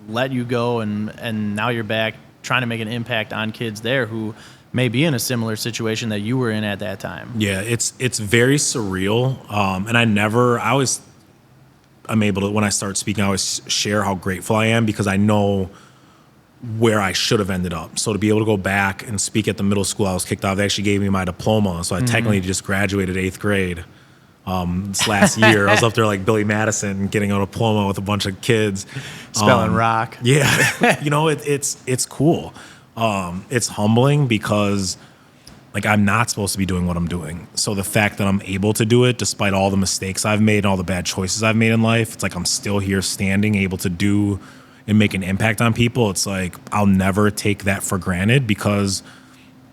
let you go, and now you're back trying to make an impact on kids there who may be in a similar situation that you were in at that time. Yeah, it's very surreal. And I'm able to, when I start speaking, I always share how grateful I am, because I know where I should have ended up. So to be able to go back and speak at the middle school I was kicked out, they actually gave me my diploma. So I technically just graduated 8th grade. This last year, I was up there like Billy Madison getting a diploma with a bunch of kids. Spelling rock. Yeah, it's cool. It's humbling because like I'm not supposed to be doing what I'm doing. So the fact that I'm able to do it despite all the mistakes I've made and all the bad choices I've made in life, it's like I'm still here standing, able to do and make an impact on people. It's like I'll never take that for granted, because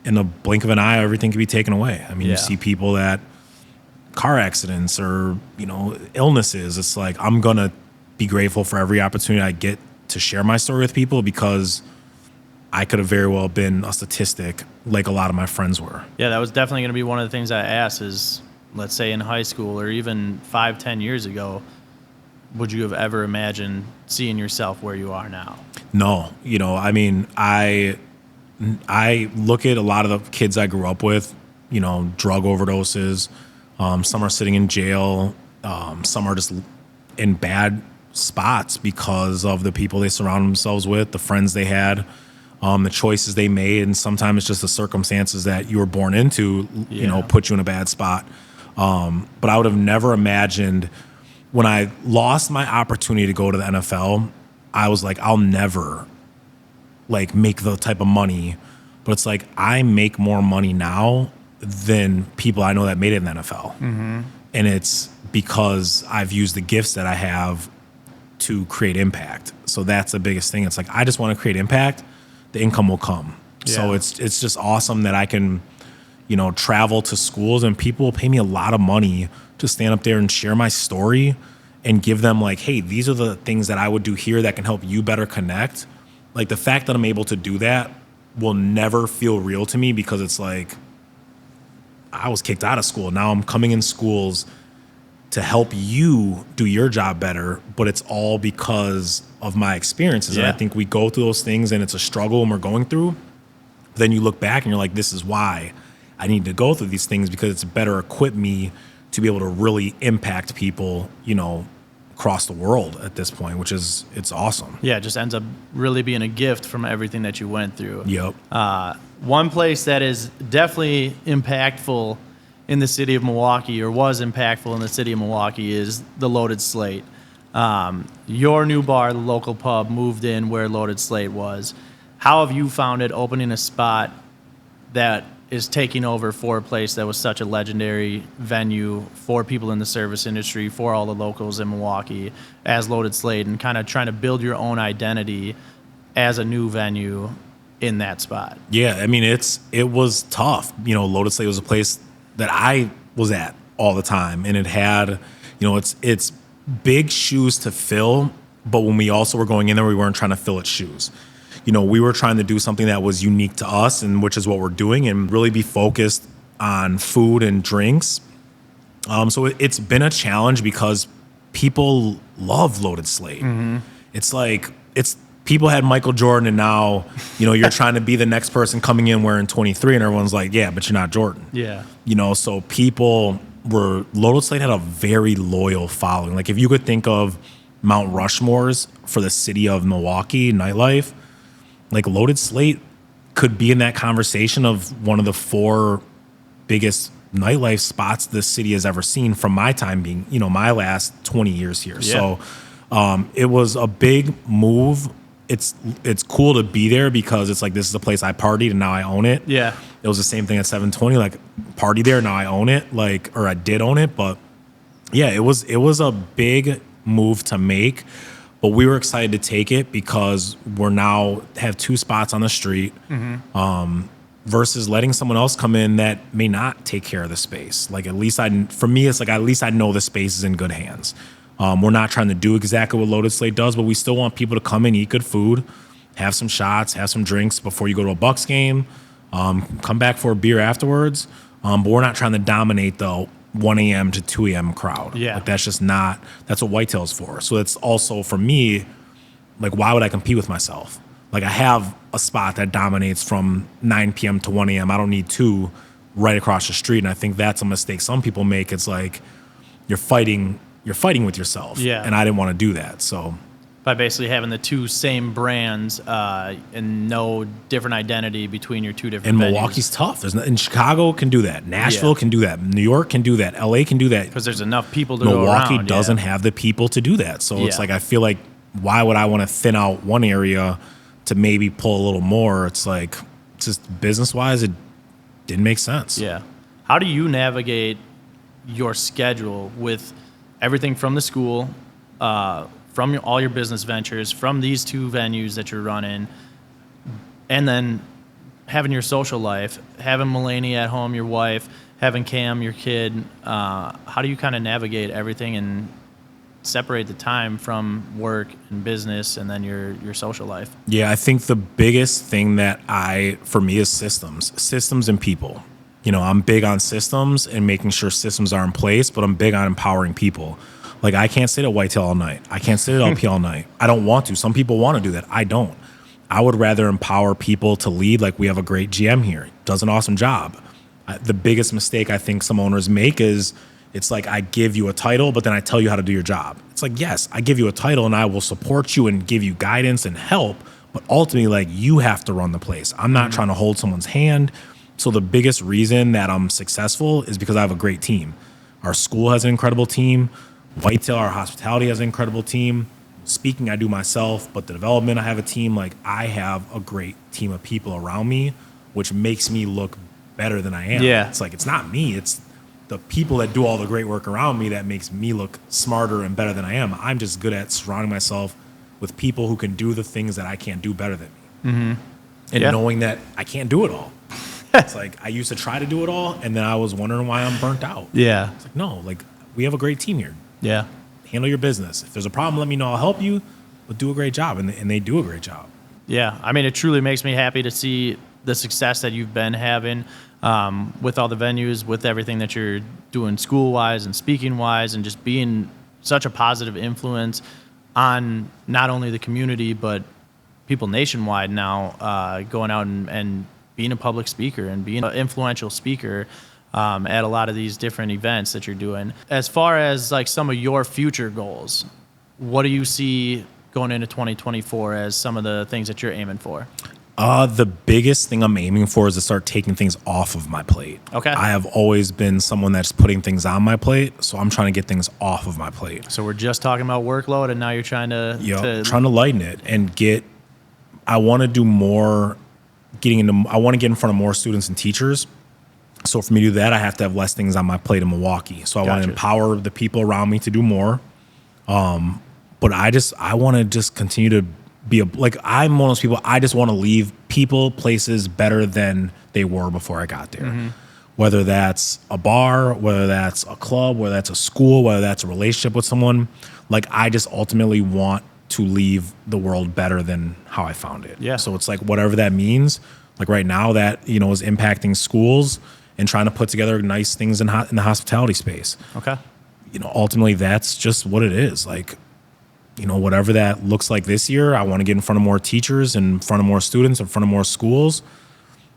in the blink of an eye, everything can be taken away. I mean, you see people that car accidents or, illnesses. It's like I'm going to be grateful for every opportunity I get to share my story with people, because I could have very well been a statistic like a lot of my friends were. Yeah, that was definitely going to be one of the things I asked is, let's say in high school or even 5-10 years ago, would you have ever imagined seeing yourself where you are now? No, I mean, I look at a lot of the kids I grew up with, drug overdoses. Some are sitting in jail. Some are just in bad spots because of the people they surround themselves with, the friends they had, the choices they made. And sometimes it's just the circumstances that you were born into, put you in a bad spot. But I would have never imagined, when I lost my opportunity to go to the NFL, I was like, I'll never like make the type of money. But it's like I make more money now than people I know that made it in the NFL. And it's because I've used the gifts that I have to create impact. So that's the biggest thing. It's like I just want to create impact. The income will come. Yeah. So it's just awesome that I can, travel to schools and people will pay me a lot of money to stand up there and share my story and give them like, hey, these are the things that I would do here that can help you better connect. Like the fact that I'm able to do that will never feel real to me, because it's like I was kicked out of school. Now I'm coming in schools to help you do your job better, but it's all because of my experiences. Yeah. And I think we go through those things and it's a struggle and we're going through. Then you look back and you're like, this is why I need to go through these things, because it's better equip me to be able to really impact people, across the world at this point, it's awesome. Yeah, it just ends up really being a gift from everything that you went through. Yep. One place that is definitely impactful in the city of Milwaukee, or was impactful in the city of Milwaukee, is the Loaded Slate. Your new bar, the local pub, moved in where Loaded Slate was. How have you found it opening a spot that is taking over for a place that was such a legendary venue for people in the service industry, for all the locals in Milwaukee, as Loaded Slate, and kind of trying to build your own identity as a new venue in that spot? Yeah, I mean, it was tough. Loaded Slate was a place that I was at all the time, and it had, it's big shoes to fill, but when we also were going in there, we weren't trying to fill its shoes. We were trying to do something that was unique to us, and which is what we're doing, and really be focused on food and drinks. So it's been a challenge because people love Loaded Slate. Mm-hmm. It's like, people had Michael Jordan, and now, you're trying to be the next person coming in wearing 23, and everyone's like, yeah, but you're not Jordan. Yeah. So Loaded Slate had a very loyal following. Like, if you could think of Mount Rushmores for the city of Milwaukee nightlife, like Loaded Slate could be in that conversation of one of the 4 biggest nightlife spots the city has ever seen, from my time being, my last 20 years here. Yeah. So it was a big move. It's cool to be there because it's like, this is a place I partied and now I own it. Yeah. It was the same thing at 720, like, party there, now I own it, or I did own it. But yeah, it was a big move to make. But we were excited to take it because we're now have 2 spots on the street, versus letting someone else come in that may not take care of the space. Like, at least for me, it's like, at least I know the space is in good hands. We're not trying to do exactly what Loaded Slate does, but we still want people to come in, eat good food, have some shots, have some drinks before you go to a Bucks game, come back for a beer afterwards. But we're not trying to dominate the 1 a.m. to 2 a.m. crowd. Yeah. Like, that's what Whitetail's for. So it's also, for me, like, why would I compete with myself? Like, I have a spot that dominates from 9 p.m. to 1 a.m. I don't need 2 right across the street. And I think that's a mistake some people make. It's like, you're fighting with yourself. Yeah. And I didn't want to do that. So By basically having the 2 same brands and no different identity between your 2 different venues. And Milwaukee's tough. And Chicago can do that. Nashville can do that. New York can do that. LA can do that. Because there's enough people to go around. Milwaukee doesn't have the people to do that. So it's like, I feel like, why would I want to thin out one area to maybe pull a little more? It's like, just business-wise, it didn't make sense. Yeah. How do you navigate your schedule with everything from the school, from all your business ventures, from these 2 venues that you're running, and then having your social life, having Mulaney at home, your wife, having Cam, your kid? How do you kind of navigate everything and separate the time from work and business and then your social life? Yeah, I think the biggest thing for me is systems and people. I'm big on systems and making sure systems are in place, but I'm big on empowering people. Like, I can't sit at Whitetail all night. I can't sit at LP all night. I don't want to. Some people want to do that. I don't. I would rather empower people to lead. Like, we have a great GM here. Does an awesome job. The biggest mistake I think some owners make is, it's like, I give you a title, but then I tell you how to do your job. It's like, yes, I give you a title and I will support you and give you guidance and help, but ultimately, like, you have to run the place. I'm not trying to hold someone's hand. So the biggest reason that I'm successful is because I have a great team. Our school has an incredible team. Whitetail, our hospitality, has an incredible team. Speaking, I do myself, but the development, I have a team. Like, I have a great team of people around me, which makes me look better than I am. Yeah. It's like, it's not me. It's the people that do all the great work around me that makes me look smarter and better than I am. I'm just good at surrounding myself with people who can do the things that I can't do better than me. Mm-hmm. And knowing that I can't do it all. It's like, I used to try to do it all, and then I was wondering why I'm burnt out. Yeah. It's like, no, like, we have a great team here. Yeah. Handle your business. If there's a problem, let me know. I'll help you, but do a great job. And they do a great job. Yeah. I mean, it truly makes me happy to see the success that you've been having. with all the venues, with everything that you're doing school-wise and speaking-wise, and just being such a positive influence on not only the community, but people nationwide now, going out and being a public speaker and being an influential speaker at a lot of these different events that you're doing. As far as like some of your future goals, what do you see going into 2024 as some of the things that you're aiming for? The biggest thing I'm aiming for is to start taking things off of my plate. Okay. I have always been someone that's putting things on my plate, so I'm trying to get things off of my plate. So we're just talking about workload, and now you're trying to trying to lighten it and get. I want to do more. I want to get in front of more students and teachers. So for me to do that, I have to have less things on my plate in Milwaukee. So I want to empower the people around me to do more. But I want to just continue to be I'm one of those people. I just want to leave people, places better than they were before I got there. Mm-hmm. Whether that's a bar, whether that's a club, whether that's a school, whether that's a relationship with someone. Like, I just ultimately want to leave the world better than how I found it. Yeah. So it's like whatever that means. Like right now, that is impacting schools and trying to put together nice things in the hospitality space. Okay. Ultimately, that's just what it is. Like, whatever that looks like this year, I want to get in front of more teachers, in front of more students, in front of more schools.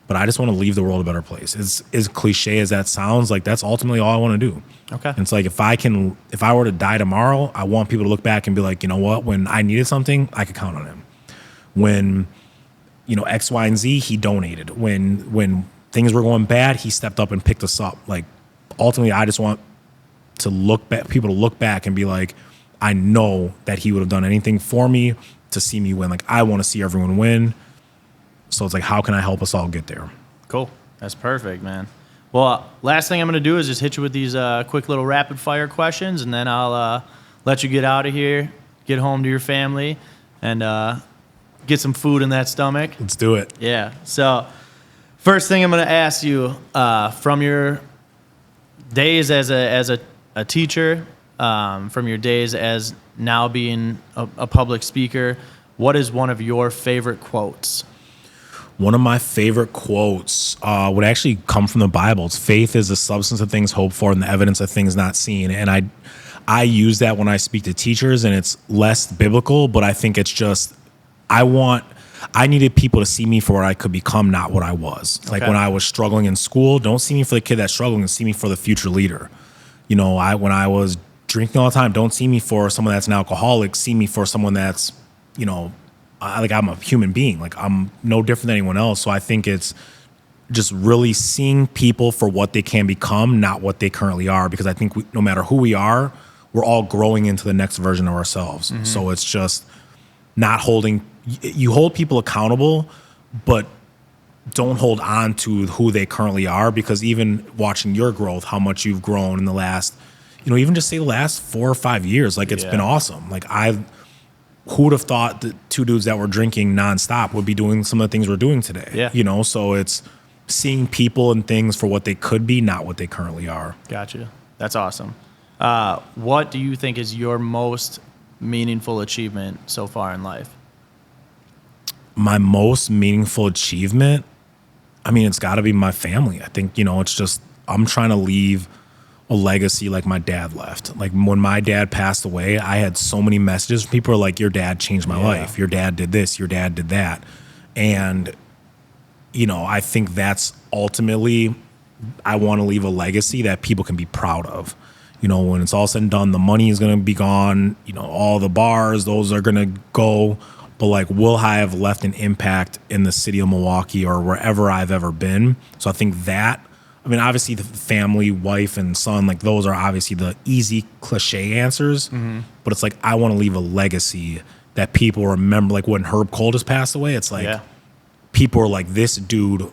But I just want to leave the world a better place. As cliche as that sounds, like that's ultimately all I want to do. Okay. And it's like if I were to die tomorrow, I want people to look back and be like, you know what? When I needed something, I could count on him. When X, Y, and Z, he donated. When things were going bad, he stepped up and picked us up. Like, ultimately, I just want people to look back and be like, I know that he would have done anything for me to see me win. Like, I want to see everyone win. So it's like, how can I help us all get there? Cool. That's perfect, man. Well, last thing I'm going to do is just hit you with these quick little rapid fire questions, and then I'll let you get out of here, get home to your family, and get some food in that stomach. Let's do it. Yeah. So first thing I'm going to ask you, from your days as a teacher, from your days as now being a public speaker, what is one of your favorite quotes? One of my favorite quotes would actually come from the Bible. It's faith is the substance of things hoped for and the evidence of things not seen. And I use that when I speak to teachers, and it's less biblical, but I think it's just, I needed people to see me for what I could become, not what I was. Okay. Like when I was struggling in school, don't see me for the kid that's struggling, and see me for the future leader. When I was drinking all the time, don't see me for someone that's an alcoholic, see me for someone that's, I'm a human being. Like, I'm no different than anyone else. So I think it's just really seeing people for what they can become, not what they currently are. Because I think no matter who we are, we're all growing into the next version of ourselves. Mm-hmm. So it's just not you hold people accountable, but don't hold on to who they currently are. Because even watching your growth, how much you've grown in the last, even just say the last 4 or 5 years, like it's been awesome. Like who would have thought that two dudes that were drinking nonstop would be doing some of the things we're doing today? Yeah. So it's seeing people and things for what they could be, not what they currently are. Gotcha. That's awesome. What do you think is your most meaningful achievement so far in life? My most meaningful achievement, it's got to be my family. I think, it's just, I'm trying to leave a legacy like my dad left. Like when my dad passed away, I had so many messages from people who were like, your dad changed my life. Your dad did this. Your dad did that. And, I think that's ultimately, I want to leave a legacy that people can be proud of. When it's all said and done, the money is going to be gone. All the bars, those are going to go. But like, will I have left an impact in the city of Milwaukee or wherever I've ever been? So I think that, obviously the family, wife and son, like those are obviously the easy cliche answers. Mm-hmm. But it's like, I want to leave a legacy that people remember. Like when Herb Coldis passed away, it's like people are like, this dude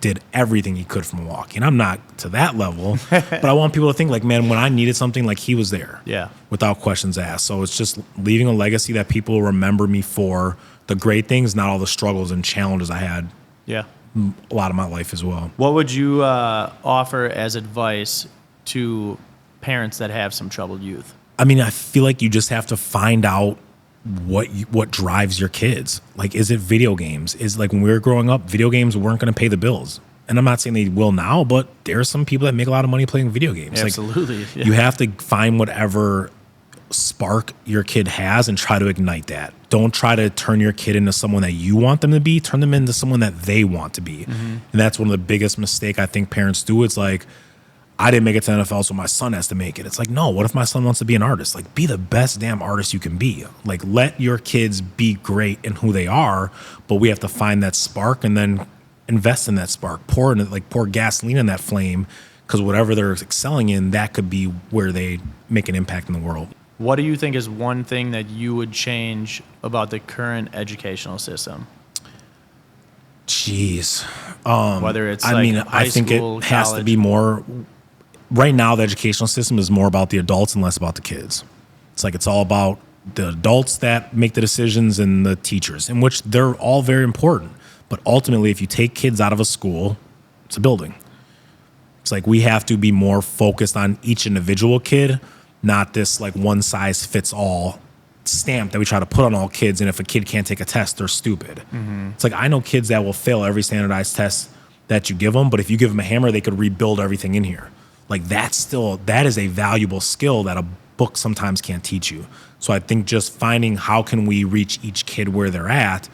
did everything he could for Milwaukee. And I'm not to that level, but I want people to think like, man, when I needed something, like he was there. Yeah. Without questions asked. So it's just leaving a legacy that people remember me for the great things, not all the struggles and challenges I had. Yeah. A lot of my life as well. What would you offer as advice to parents that have some troubled youth? I feel like you just have to find out what drives your kids. Like, is it video games? Is like when we were growing up, video games weren't going to pay the bills. and I'm not saying they will now, but there are some people that make a lot of money playing video games. Absolutely. Like, you have to find whatever spark your kid has and try to ignite that. Don't try to turn your kid into someone that you want them to be. Turn them into someone that they want to be. And that's one of the biggest mistake I think parents do. It's like, I didn't make it to NFL, so my son has to make it. It's like, no, what if my son wants to be an artist? Like, be the best damn artist you can be. Like, let your kids be great in who they are, but we have to find that spark and then invest in that spark. Pour gasoline in that flame, because whatever they're excelling in, that could be where they make an impact in the world. What do you think is one thing that you would change about the current educational system? Jeez. Whether it's I think it has to be more. Right now, the educational system is more about the adults and less about the kids. It's like it's all about the adults that make the decisions and the teachers, in which they're all very important. But ultimately, if you take kids out of a school, it's a building. It's like we have to be more focused on each individual kid, not this like one size fits all stamp that we try to put on all kids. And if a kid can't take a test, they're stupid. It's like, I know kids that will fail every standardized test that you give them, but if you give them a hammer, they could rebuild everything in here. Like, that is a valuable skill that a book sometimes can't teach you. So I think just finding how can we reach each kid where they're at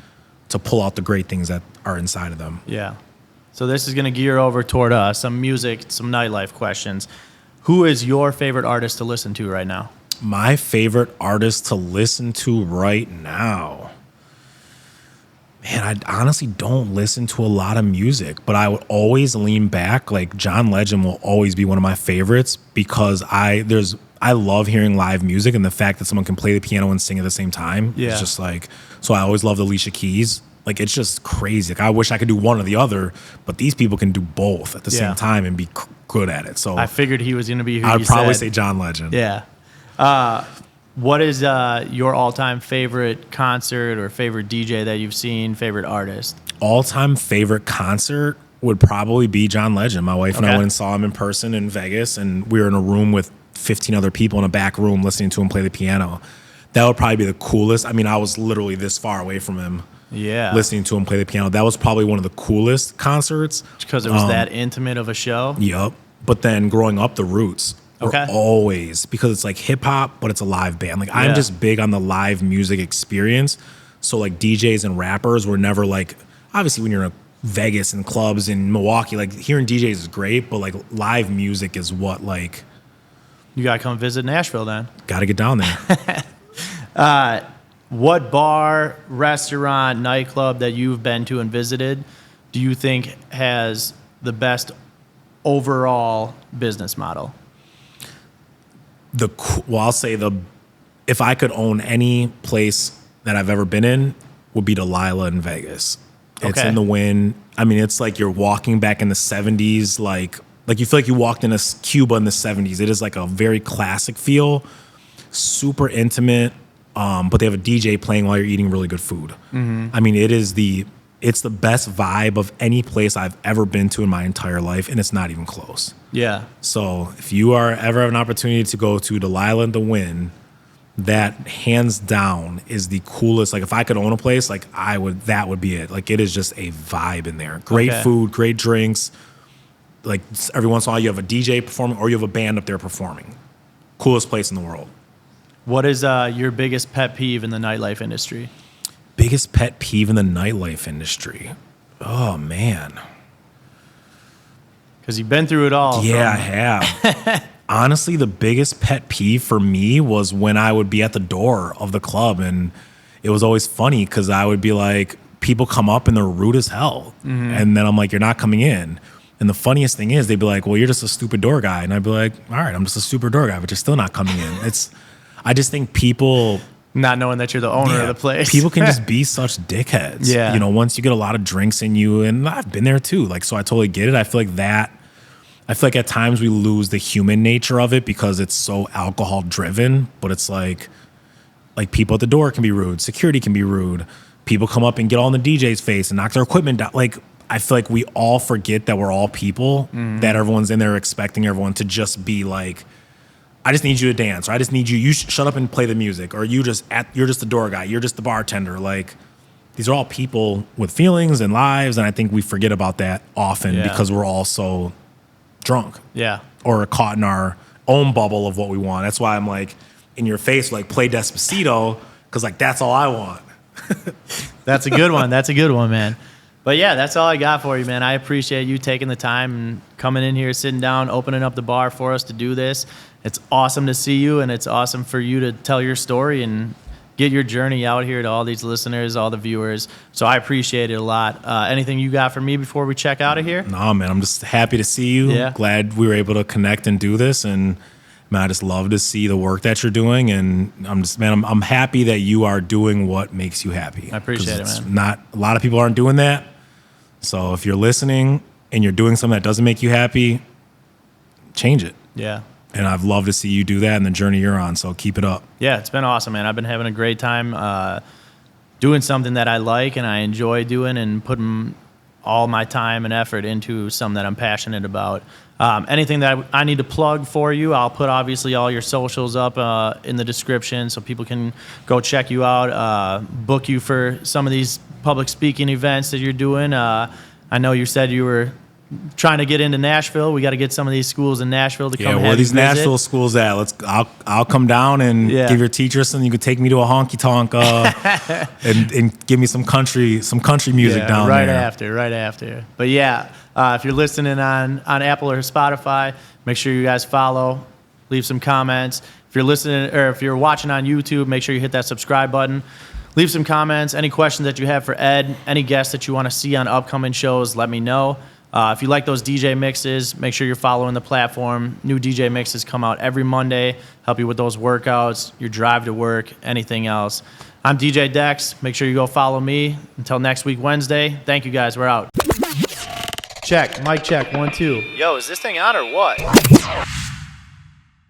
to pull out the great things that are inside of them. Yeah. So this is going to gear over toward some music, some nightlife questions. Who is your favorite artist to listen to right now? My favorite artist to listen to right now. Man, I honestly don't listen to a lot of music, but I would always lean back. Like, John Legend will always be one of my favorites because I love hearing live music, and the fact that someone can play the piano and sing at the same time. Yeah. It's just like, so I always loved Alicia Keys. Like, it's just crazy. Like, I wish I could do one or the other, but these people can do both at the same time and be good at it. So I figured he was going to be who I'd you probably said. say John Legend. Yeah. What is your all-time favorite concert or favorite DJ that you've seen, favorite artist? All-time favorite concert would probably be John Legend. My wife and I Okay. went and saw him in person in Vegas, and we were in a room with 15 other people in a back room listening to him play the piano. That would probably be the coolest. I mean, I was literally this far away from him. Yeah. Listening to him play the piano. That was probably one of the coolest concerts. Because it was that intimate of a show? Yep. But then growing up, the Roots were Okay. always, because it's like hip hop, but it's a live band. Like, I'm just big on the live music experience. So like DJs and rappers were never like, obviously when you're in Vegas and clubs in Milwaukee, like hearing DJs is great, but like live music is what, like, You got to come visit Nashville then. got to get down there. What bar, restaurant, nightclub that you've been to and visited do you think has the best overall business model? I'll say if I could own any place that I've ever been in, would be Delilah in Vegas. It's Okay. in the Wynn. I mean, it's like you're walking back in the 70s, like you feel like you walked in Cuba in the 70s. It is like a very classic feel, super intimate, but they have a DJ playing while you're eating really good food. I mean, it's the best vibe of any place I've ever been to in my entire life, and it's not even close. Yeah. So if you ever have an opportunity to go to Delilah and the Wynn, that hands down is the coolest. Like, if I could own a place, like that would be it. Like, it is just a vibe in there. Great food, great drinks. Like, every once in a while you have a DJ performing or you have a band up there performing. Coolest place in the world. What is your biggest pet peeve in the nightlife industry? Biggest pet peeve in the nightlife industry. Oh, man. Because you've been through it all. Yeah, I have. Honestly, the biggest pet peeve for me was when I would be at the door of the club, and it was always funny because I would be like, people come up and they're rude as hell. And then I'm like, you're not coming in. And the funniest thing is they'd be like, well, you're just a stupid door guy. And I'd be like, all right, I'm just a stupid door guy, but you're still not coming in. I just think people... Not knowing that you're the owner of the place. People can just be such dickheads. Yeah. You know, once you get a lot of drinks in you, and I've been there too. Like, so I totally get it. I feel like at times we lose the human nature of it because it's so alcohol driven, but it's like people at the door can be rude. Security can be rude. People come up and get all in the DJ's face and knock their equipment down. Like, I feel like we all forget that we're all people, that everyone's in there expecting everyone to just be like, I just need you to dance, or I just need you shut up and play the music, or you're just the door guy, you're just the bartender. Like, these are all people with feelings and lives, and I think we forget about that often because we're all so drunk. Yeah. Or caught in our own bubble of what we want. That's why I'm like in your face, like play Despacito, because like that's all I want. That's a good one. That's a good one, man. But yeah, that's all I got for you, man. I appreciate you taking the time and coming in here, sitting down, opening up the bar for us to do this. It's awesome to see you, and it's awesome for you to tell your story and get your journey out here to all these listeners, all the viewers. So I appreciate it a lot. Anything you got for me before we check out of here? No, man, I'm just happy to see you. Yeah. Glad we were able to connect and do this. And man, I just love to see the work that you're doing. And I'm happy that you are doing what makes you happy. I appreciate it, man. Not a lot of people aren't doing that. So if you're listening and you're doing something that doesn't make you happy, change it. Yeah. And I've loved to see you do that and the journey you're on. So keep it up. Yeah, it's been awesome, man. I've been having a great time doing something that I like and I enjoy doing and putting all my time and effort into something that I'm passionate about. Anything that I need to plug for you, I'll put obviously all your socials up in the description so people can go check you out, book you for some of these public speaking events that you're doing. I know you said you were trying to get into Nashville. We got to get some of these schools in Nashville to come. Yeah, where are these Nashville schools at? I'll come down and give your teacher something. You could take me to a honky tonk and give me some country music down right there. Right after. But yeah, if you're listening on Apple or Spotify, make sure you guys follow, leave some comments. If you're listening or if you're watching on YouTube, make sure you hit that subscribe button. Leave some comments. Any questions that you have for Ed, any guests that you want to see on upcoming shows, let me know. If you like those DJ mixes, make sure you're following the platform. New DJ mixes come out every Monday, help you with those workouts, your drive to work, anything else. I'm DJ Dex. Make sure you go follow me. Until next week, Wednesday. Thank you, guys. We're out. Check. Mic check. 1, 2. Yo, is this thing on or what?